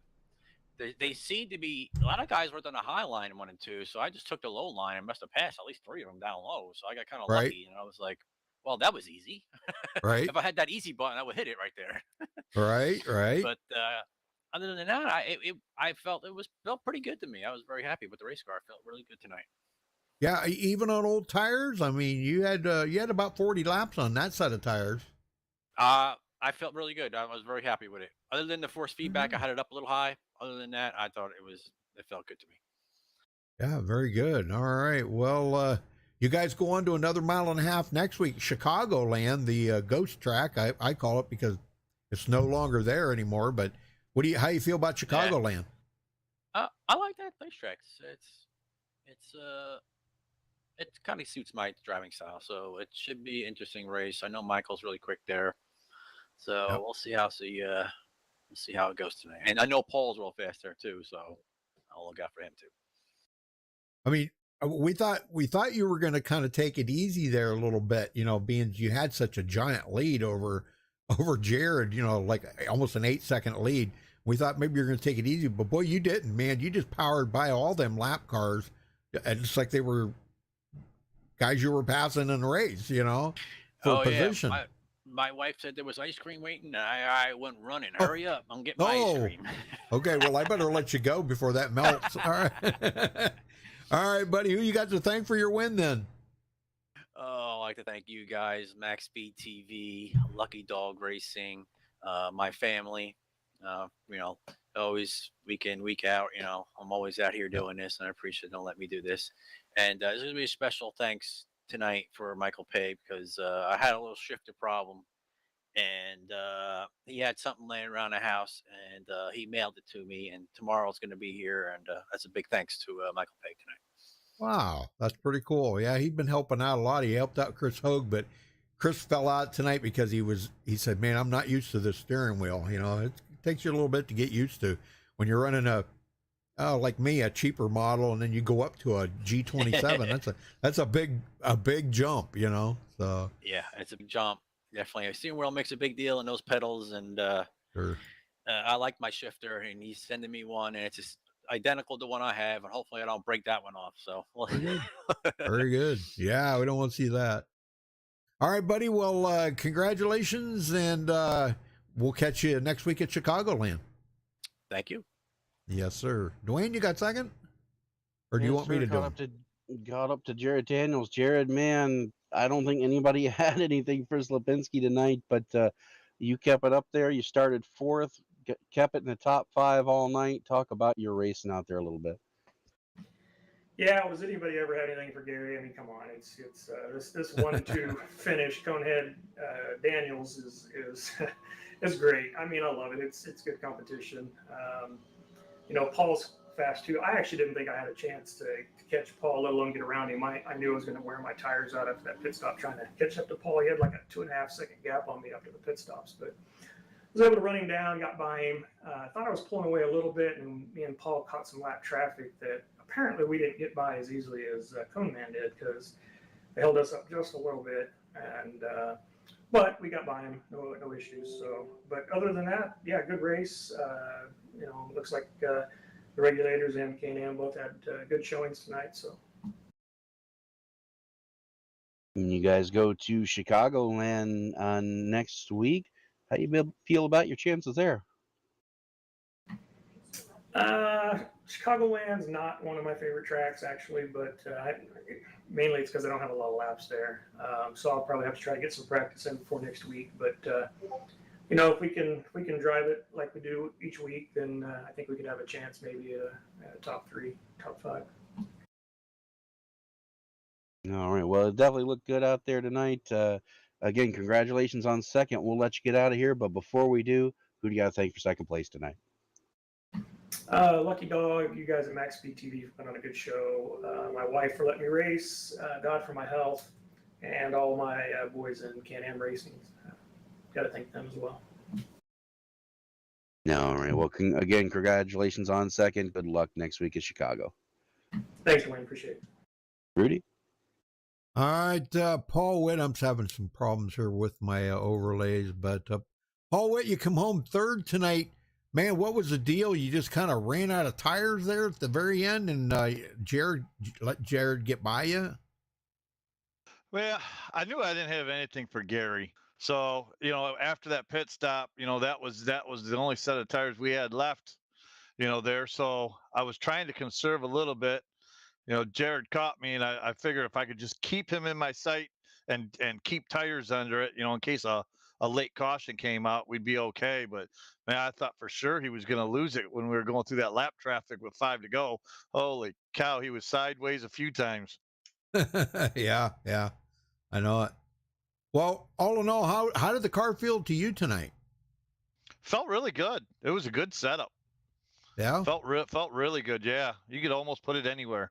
they seemed to be, a lot of guys were on the high line 1 and 2, so I just took the low line and must have passed at least 3 of them down low, so I got kind of lucky, and I was like, well, that was easy. Right. If I had that easy button, I would hit it right there. Right. But other than that, I felt felt pretty good to me. I was very happy with the race car. I felt really good tonight. Yeah, even on old tires. I mean, you had about 40 laps on that set of tires. I felt really good. I was very happy with it. Other than the force feedback, I had it up a little high. Other than that, I thought it felt good to me. Yeah, very good. All right. Well, you guys go on to another 1.5 miles next week. Chicagoland, the ghost track, I call it, because it's no longer there anymore. But how you feel about Chicagoland? I like that racetrack. It kind of suits my driving style, so it should be an interesting race. I know Michael's really quick there, so Yep. we'll see how it goes tonight. And I know Paul's real fast there too, so I'll look out for him too. I mean, we thought you were going to kind of take it easy there a little bit, being you had such a giant lead over Jared, like almost an 8-second lead. We thought maybe you're going to take it easy, but boy, you didn't, man. You just powered by all them lap cars, and it's like they were guys you were passing in the race, for position. Yeah. My wife said there was ice cream waiting, and I went running. Hurry up, I'm getting my ice cream. Okay, well, I better let you go before that melts. All right. All right, buddy. Who you got to thank for your win then? Oh, I'd like to thank you guys, MaxspeedTV, Lucky Dog Racing, my family. Always week in, week out. I'm always out here doing this, and I appreciate it. Don't let me do this. And there's going to be a special thanks tonight for Michael Pay, because I had a little shifter problem, and he had something laying around the house, and he mailed it to me, and tomorrow's going to be here, and that's a big thanks to Michael Pay tonight. Wow, that's pretty cool. Yeah, he'd been helping out a lot. He helped out Chris Hogue, but Chris fell out tonight because he said, man, I'm not used to this steering wheel. It takes you a little bit to get used to when you're running like me, a cheaper model, and then you go up to a G27. That's a big jump, So yeah, it's a big jump. Definitely, a steering wheel makes a big deal, and those pedals, and sure. I like my shifter, and he's sending me one, and it's just identical to one I have, and hopefully I don't break that one off. So Very good. Yeah, we don't want to see that. All right, buddy. Well, congratulations, and we'll catch you next week at Chicagoland. Thank you. Yes, sir. Dwayne, you got second? Or do you want me to do it? Got up to Jared Daniels. Jared, man, I don't think anybody had anything for Slipinski tonight, but you kept it up there. You started fourth, kept it in the top 5 all night. Talk about your racing out there a little bit. Yeah, was anybody ever had anything for Gary? I mean, come on, it's this 1-2 finish. Conehead Daniels is great. I mean, I love it. It's good competition. Paul's fast too. I actually didn't think I had a chance to catch Paul, let alone get around him. I knew I was going to wear my tires out after that pit stop trying to catch up to Paul. He had like a 2.5 second gap on me after the pit stops, but I was able to run him down, got by him. I thought I was pulling away a little bit, and me and Paul caught some lap traffic that apparently we didn't get by as easily as Coneman did, because they held us up just a little bit, and but we got by him, no issues. So, but other than that, yeah, good race. Looks like the Regulators and K&M both had good showings tonight. So, When you guys go to Chicagoland next week, how do you feel about your chances there? Chicagoland's not one of my favorite tracks, actually, but mainly it's because I don't have a lot of laps there. So I'll probably have to try to get some practice in before next week. But if we can drive it like we do each week, then I think we could have a chance, maybe a top 3, top 5. All right. Well, it definitely looked good out there tonight. Again, congratulations on second. We'll let you get out of here, but before we do, who do you got to thank for second place tonight? Lucky Dog, you guys at MaxspeedTV put on a good show. My wife for letting me race, God for my health, and all my boys in Can-Am Racing. Got to thank them as well. All right. Well, again, congratulations on second. Good luck next week at Chicago. Thanks, Wayne. Appreciate it. Rudy? All right, Paul Witt. I'm having some problems here with my overlays, but Paul Witt, you come home third tonight. Man, what was the deal? You just kind of ran out of tires there at the very end, and let Jared get by you? Well, I knew I didn't have anything for Gary. So, after that pit stop, that was the only set of tires we had left, there. So I was trying to conserve a little bit. Jared caught me, and I figured if I could just keep him in my sight and keep tires under it, in case a late caution came out, we'd be okay. But man, I thought for sure he was going to lose it when we were going through that lap traffic with 5 to go. Holy cow, he was sideways a few times. Yeah, yeah, I know it. Well, all in all, how did the car feel to you tonight? Felt really good. It was a good setup. Yeah, Felt really good. Yeah, you could almost put it anywhere.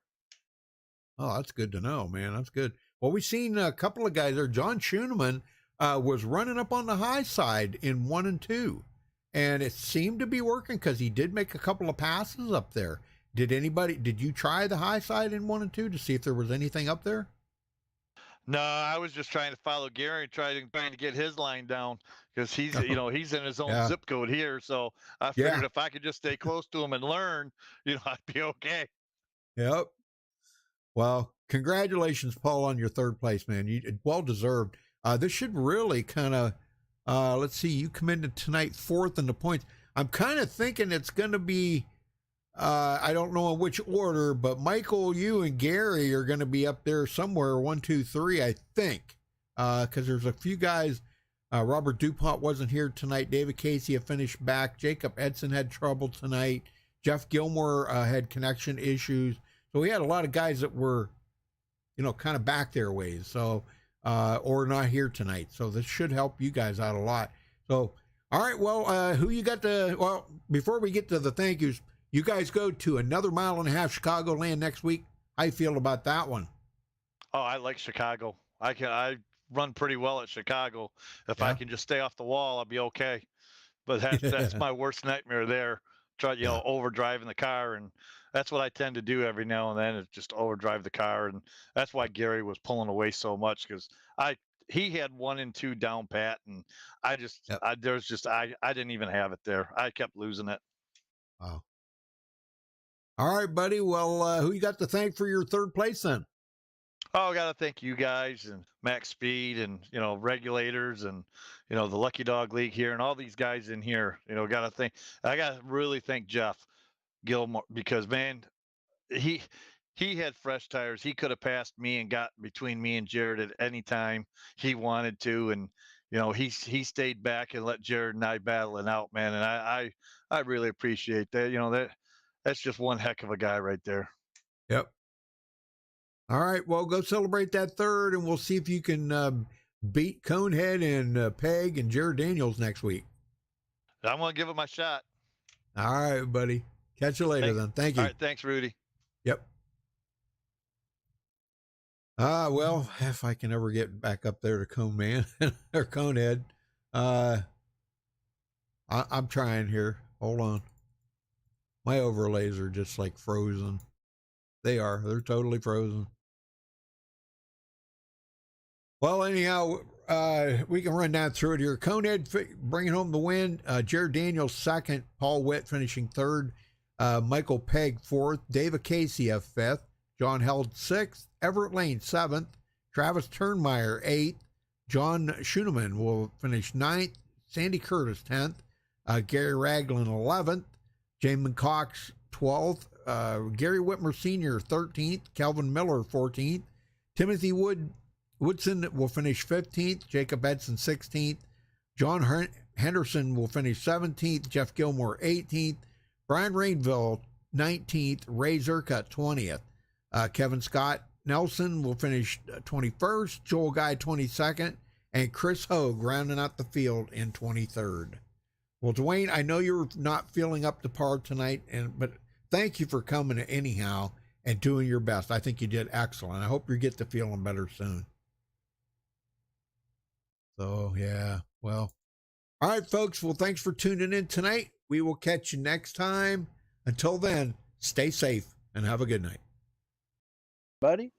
oh, that's good to know, man. That's good. Well, we've seen a couple of guys there. John Schooneman was running up on the high side in 1 and 2, and it seemed to be working because he did make a couple of passes up there. Did you try the high side in 1 and 2 to see if there was anything up there? No, I was just trying to follow Gary and trying to get his line down because he's in his own Yeah. zip code here. So I figured if I could just stay close to him and learn, I'd be okay. Yep. Well, congratulations, Paul, on your third place, man. You well deserved. This should really kind of, let's see, you come into tonight fourth in the points. I'm kind of thinking it's going to be, I don't know in which order, but Michael, you and Gary are going to be up there somewhere, 1, 2, 3, I think, because there's a few guys. Robert DuPont wasn't here tonight. David Casey had finished back. Jacob Edson had trouble tonight. Jeff Gilmore had connection issues. So we had a lot of guys that were, kind of back their ways. So, or not here tonight. So this should help you guys out a lot. So, all right. Well, who you got well, before we get to the thank yous, you guys go to another 1.5 miles Chicagoland next week. How you feel about that one? Oh, I like Chicago. I run pretty well at Chicago. If I can just stay off the wall, I'll be okay. But that's my worst nightmare there. Overdriving the car, and that's what I tend to do every now and then is just overdrive the car, and that's why Gary was pulling away so much because he had 1 and 2 down pat, and I didn't even have it there. I kept losing it. Wow. All right, buddy. Well, who you got to thank for your third place then? Oh, I got to thank you guys and Max Speed and, regulators and, the Lucky Dog League here and all these guys in here. I got to really thank Jeff Gilmore because, man, he had fresh tires. He could have passed me and got between me and Jared at any time he wanted to. And, he stayed back and let Jared and I battle it out, man. And I really appreciate that. That's just one heck of a guy right there. Yep. All right. Well, go celebrate that third, and we'll see if you can beat Conehead and Peg and Jared Daniels next week. I'm going to give it my shot. All right, buddy. Catch you later then. Thank you. All right. Thanks, Rudy. Yep. Well, if I can ever get back up there to Cone Man or Conehead, I'm trying here. Hold on. My overlays are just like frozen. They're totally frozen. Well, anyhow, we can run down through it here. Conehead bringing home the win. Jared Daniels second. Paul Witt finishing third. Michael Pegg fourth. David Casey fifth. John Held sixth. Everett Lane seventh. Travis Turnmeyer eighth. John Schooneman will finish ninth. Sandy Curtis 10th. Gary Ragland 11th. Jamin Cox 12th. Gary Whitmer Sr. 13th. Calvin Miller 14th. Timothy Woodson will finish 15th. Jacob Edson 16th. John Henderson will finish 17th. Jeff Gilmore 18th. Brian Rainville 19th. Ray Zerka 20th. Kevin Scott Nelson will finish 21st. Joel Guy 22nd. And Chris Hogue rounding out the field in 23rd. Well, Dwayne, I know you're not feeling up to par tonight, but thank you for coming anyhow and doing your best. I think you did excellent. I hope you get to feeling better soon. So, yeah, well. All right, folks. Well, thanks for tuning in tonight. We will catch you next time. Until then, stay safe and have a good night. Buddy?